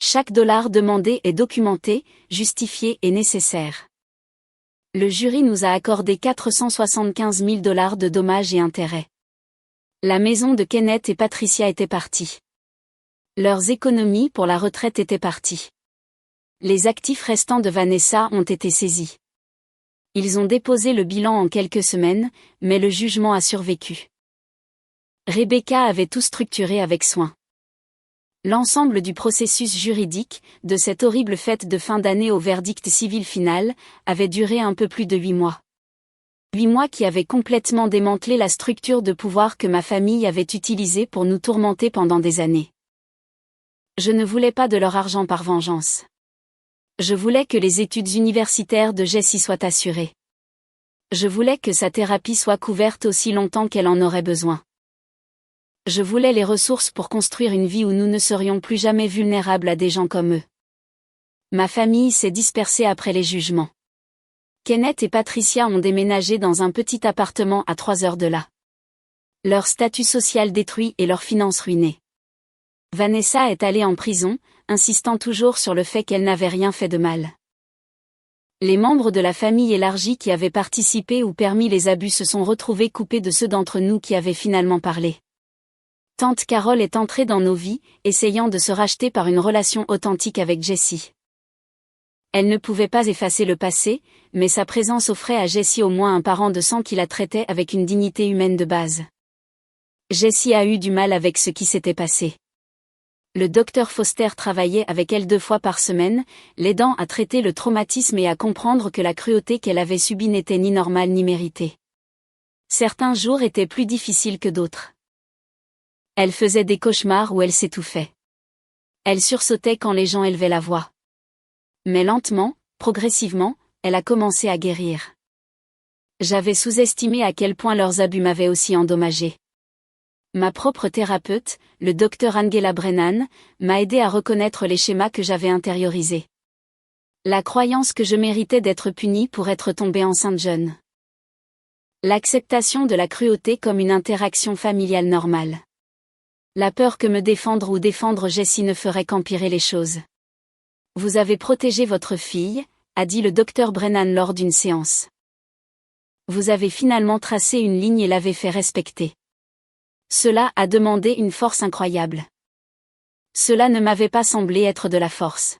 [SPEAKER 1] Chaque dollar demandé est documenté, justifié et nécessaire. Le jury nous a accordé 475 000 $ de dommages et intérêts. La maison de Kenneth et Patricia était partie. Leurs économies pour la retraite étaient parties. Les actifs restants de Vanessa ont été saisis. Ils ont déposé le bilan en quelques semaines, mais le jugement a survécu. Rebecca avait tout structuré avec soin. L'ensemble du processus juridique, de cette horrible fête de fin d'année au verdict civil final, avait duré un peu plus de 8 mois. 8 mois qui avaient complètement démantelé la structure de pouvoir que ma famille avait utilisée pour nous tourmenter pendant des années. Je ne voulais pas de leur argent par vengeance. Je voulais que les études universitaires de Jessie soient assurées. Je voulais que sa thérapie soit couverte aussi longtemps qu'elle en aurait besoin. Je voulais les ressources pour construire une vie où nous ne serions plus jamais vulnérables à des gens comme eux. Ma famille s'est dispersée après les jugements. Kenneth et Patricia ont déménagé dans un petit appartement à 3 heures de là. Leur statut social détruit et leurs finances ruinées. Vanessa est allée en prison, insistant toujours sur le fait qu'elle n'avait rien fait de mal. Les membres de la famille élargie qui avaient participé ou permis les abus se sont retrouvés coupés de ceux d'entre nous qui avaient finalement parlé. Tante Carole est entrée dans nos vies, essayant de se racheter par une relation authentique avec Jessie. Elle ne pouvait pas effacer le passé, mais sa présence offrait à Jessie au moins un parent de sang qui la traitait avec une dignité humaine de base. Jessie a eu du mal avec ce qui s'était passé. Le docteur Foster travaillait avec elle 2 fois par semaine, l'aidant à traiter le traumatisme et à comprendre que la cruauté qu'elle avait subie n'était ni normale ni méritée. Certains jours étaient plus difficiles que d'autres. Elle faisait des cauchemars où elle s'étouffait. Elle sursautait quand les gens élevaient la voix. Mais lentement, progressivement, elle a commencé à guérir. J'avais sous-estimé à quel point leurs abus m'avaient aussi endommagée. Ma propre thérapeute, le docteur Angela Brennan, m'a aidé à reconnaître les schémas que j'avais intériorisés. La croyance que je méritais d'être punie pour être tombée enceinte jeune. L'acceptation de la cruauté comme une interaction familiale normale. La peur que me défendre ou défendre Jessie ne ferait qu'empirer les choses. Vous avez protégé votre fille, a dit le docteur Brennan lors d'une séance. Vous avez finalement tracé une ligne et l'avez fait respecter. Cela a demandé une force incroyable. Cela ne m'avait pas semblé être de la force.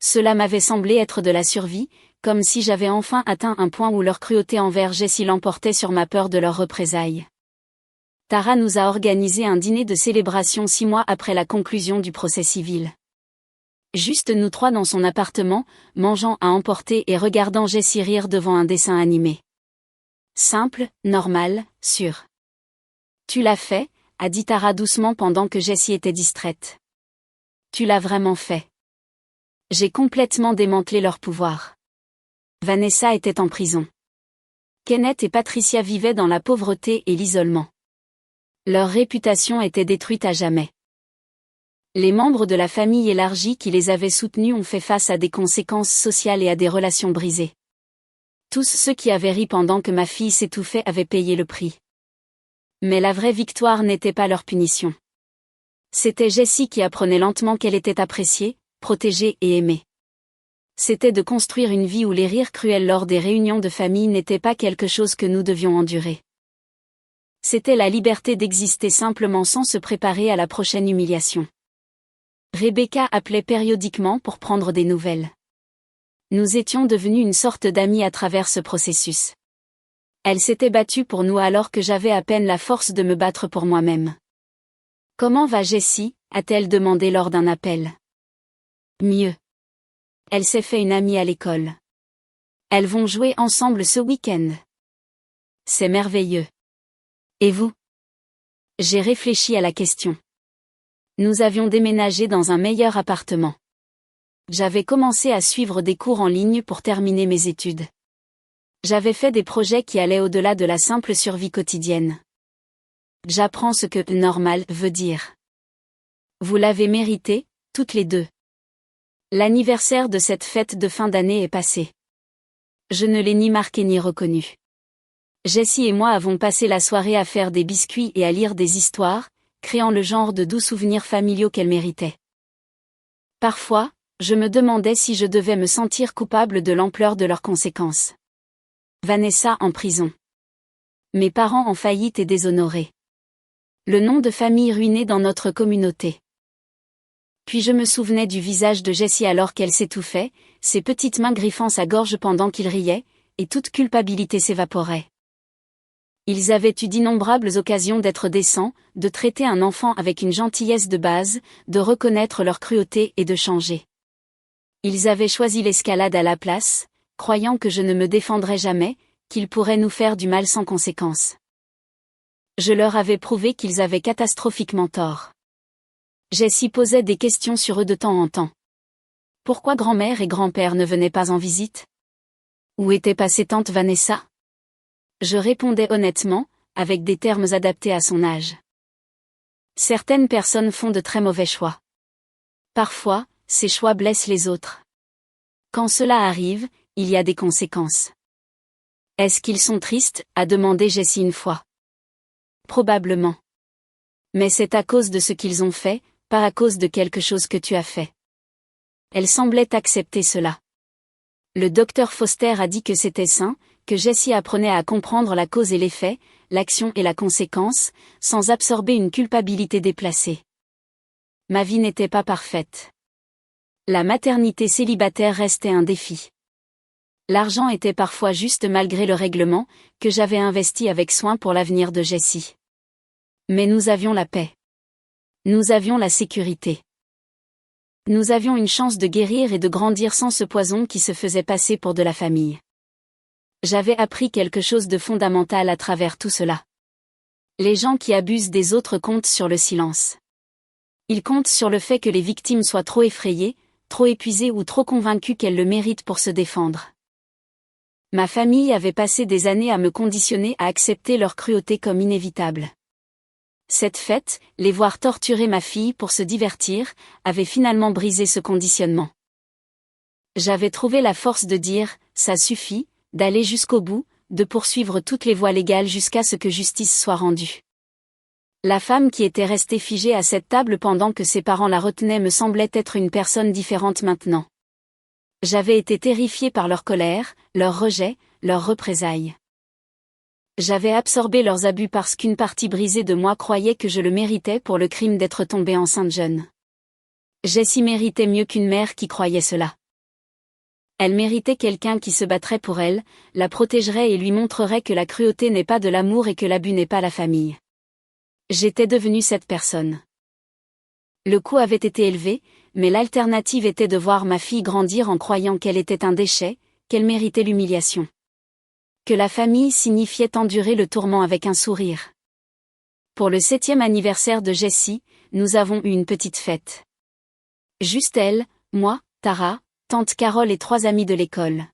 [SPEAKER 1] Cela m'avait semblé être de la survie, comme si j'avais enfin atteint un point où leur cruauté envers Jessie l'emportait sur ma peur de leurs représailles. Tara nous a organisé un dîner de célébration 6 mois après la conclusion du procès civil. Juste nous 3 dans son appartement, mangeant à emporter et regardant Jessie rire devant un dessin animé. Simple, normal, sûr. Tu l'as fait, a dit Tara doucement pendant que Jessie était distraite. Tu l'as vraiment fait. J'ai complètement démantelé leur pouvoir. Vanessa était en prison. Kenneth et Patricia vivaient dans la pauvreté et l'isolement. Leur réputation était détruite à jamais. Les membres de la famille élargie qui les avaient soutenus ont fait face à des conséquences sociales et à des relations brisées. Tous ceux qui avaient ri pendant que ma fille s'étouffait avaient payé le prix. Mais la vraie victoire n'était pas leur punition. C'était Jessie qui apprenait lentement qu'elle était appréciée, protégée et aimée. C'était de construire une vie où les rires cruels lors des réunions de famille n'étaient pas quelque chose que nous devions endurer. C'était la liberté d'exister simplement sans se préparer à la prochaine humiliation. Rebecca appelait périodiquement pour prendre des nouvelles. Nous étions devenus une sorte d'amis à travers ce processus. Elle s'était battue pour nous alors que j'avais à peine la force de me battre pour moi-même. « Comment va Jessie ?» a-t-elle demandé lors d'un appel. « Mieux. Elle s'est fait une amie à l'école. Elles vont jouer ensemble ce week-end. C'est merveilleux. Et vous ? » J'ai réfléchi à la question. Nous avions déménagé dans un meilleur appartement. J'avais commencé à suivre des cours en ligne pour terminer mes études. J'avais fait des projets qui allaient au-delà de la simple survie quotidienne. J'apprends ce que normal veut dire. Vous l'avez mérité, toutes les deux. L'anniversaire de cette fête de fin d'année est passé. Je ne l'ai ni marqué ni reconnu. Jessie et moi avons passé la soirée à faire des biscuits et à lire des histoires, créant le genre de doux souvenirs familiaux qu'elle méritait. Parfois, je me demandais si je devais me sentir coupable de l'ampleur de leurs conséquences. Vanessa en prison. Mes parents en faillite et déshonorés. Le nom de famille ruiné dans notre communauté. Puis je me souvenais du visage de Jessie alors qu'elle s'étouffait, ses petites mains griffant sa gorge pendant qu'il riait, et toute culpabilité s'évaporait. Ils avaient eu d'innombrables occasions d'être décents, de traiter un enfant avec une gentillesse de base, de reconnaître leur cruauté et de changer. Ils avaient choisi l'escalade à la place, croyant que je ne me défendrais jamais, qu'ils pourraient nous faire du mal sans conséquence. Je leur avais prouvé qu'ils avaient catastrophiquement tort. Jessie posait des questions sur eux de temps en temps. Pourquoi grand-mère et grand-père ne venaient pas en visite? Où était passée tante Vanessa? Je répondais honnêtement, avec des termes adaptés à son âge. Certaines personnes font de très mauvais choix. Parfois, ces choix blessent les autres. Quand cela arrive, il y a des conséquences. Est-ce qu'ils sont tristes? A demandé Jessie une fois. Probablement. Mais c'est à cause de ce qu'ils ont fait, pas à cause de quelque chose que tu as fait. Elle semblait accepter cela. Le docteur Foster a dit que c'était sain, que Jessie apprenait à comprendre la cause et l'effet, l'action et la conséquence, sans absorber une culpabilité déplacée. Ma vie n'était pas parfaite. La maternité célibataire restait un défi. L'argent était parfois juste malgré le règlement, que j'avais investi avec soin pour l'avenir de Jessie. Mais nous avions la paix. Nous avions la sécurité. Nous avions une chance de guérir et de grandir sans ce poison qui se faisait passer pour de la famille. J'avais appris quelque chose de fondamental à travers tout cela. Les gens qui abusent des autres comptent sur le silence. Ils comptent sur le fait que les victimes soient trop effrayées, trop épuisées ou trop convaincues qu'elles le méritent pour se défendre. Ma famille avait passé des années à me conditionner à accepter leur cruauté comme inévitable. Cette fête, les voir torturer ma fille pour se divertir, avait finalement brisé ce conditionnement. J'avais trouvé la force de dire « ça suffit », d'aller jusqu'au bout, de poursuivre toutes les voies légales jusqu'à ce que justice soit rendue. La femme qui était restée figée à cette table pendant que ses parents la retenaient me semblait être une personne différente maintenant. J'avais été terrifiée par leur colère, leur rejet, leurs représailles. J'avais absorbé leurs abus parce qu'une partie brisée de moi croyait que je le méritais pour le crime d'être tombée enceinte jeune. Jessie méritait mieux qu'une mère qui croyait cela. Elle méritait quelqu'un qui se battrait pour elle, la protégerait et lui montrerait que la cruauté n'est pas de l'amour et que l'abus n'est pas la famille. J'étais devenue cette personne. Le coût avait été élevé, mais l'alternative était de voir ma fille grandir en croyant qu'elle était un déchet, qu'elle méritait l'humiliation. Que la famille signifiait endurer le tourment avec un sourire. Pour le 7e anniversaire de Jessie, nous avons eu une petite fête. Juste elle, moi, Tara, tante Carole et 3 amis de l'école.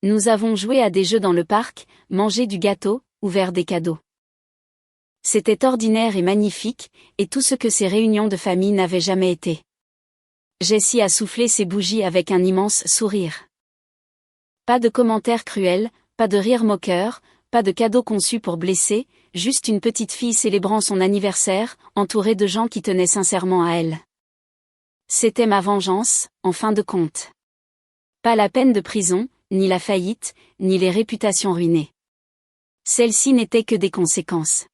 [SPEAKER 1] Nous avons joué à des jeux dans le parc, mangé du gâteau, ouvert des cadeaux. C'était ordinaire et magnifique, et tout ce que ces réunions de famille n'avaient jamais été. Jessie a soufflé ses bougies avec un immense sourire. Pas de commentaires cruels, pas de rires moqueurs, pas de cadeaux conçus pour blesser, juste une petite fille célébrant son anniversaire, entourée de gens qui tenaient sincèrement à elle. C'était ma vengeance, en fin de compte. Pas la peine de prison, ni la faillite, ni les réputations ruinées. Celles-ci n'étaient que des conséquences.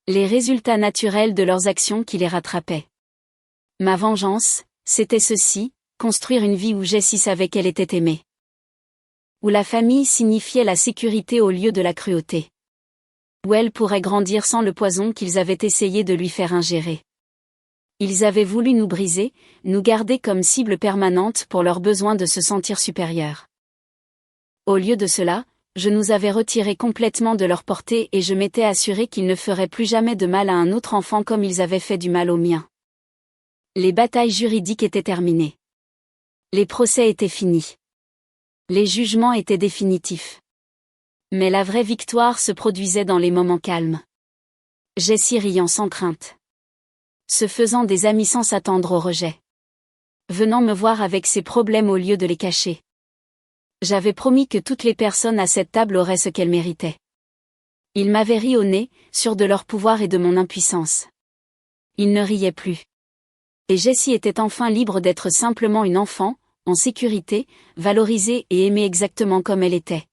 [SPEAKER 1] Les résultats naturels de leurs actions qui les rattrapaient. Ma vengeance, c'était ceci, construire une vie où Jessie savait qu'elle était aimée. Où la famille signifiait la sécurité au lieu de la cruauté. Où elle pourrait grandir sans le poison qu'ils avaient essayé de lui faire ingérer. Ils avaient voulu nous briser, nous garder comme cible permanente pour leur besoin de se sentir supérieurs. Au lieu de cela, je nous avais retirés complètement de leur portée et je m'étais assuré qu'ils ne feraient plus jamais de mal à un autre enfant comme ils avaient fait du mal au mien. Les batailles juridiques étaient terminées. Les procès étaient finis. Les jugements étaient définitifs. Mais la vraie victoire se produisait dans les moments calmes. Jessie riant sans crainte. Se faisant des amis sans s'attendre au rejet. Venant me voir avec ses problèmes au lieu de les cacher. J'avais promis que toutes les personnes à cette table auraient ce qu'elles méritaient. Ils m'avaient ri au nez, sûrs de leur pouvoir et de mon impuissance. Ils ne riaient plus. Et Jessie était enfin libre d'être simplement une enfant, en sécurité, valorisée et aimée exactement comme elle était.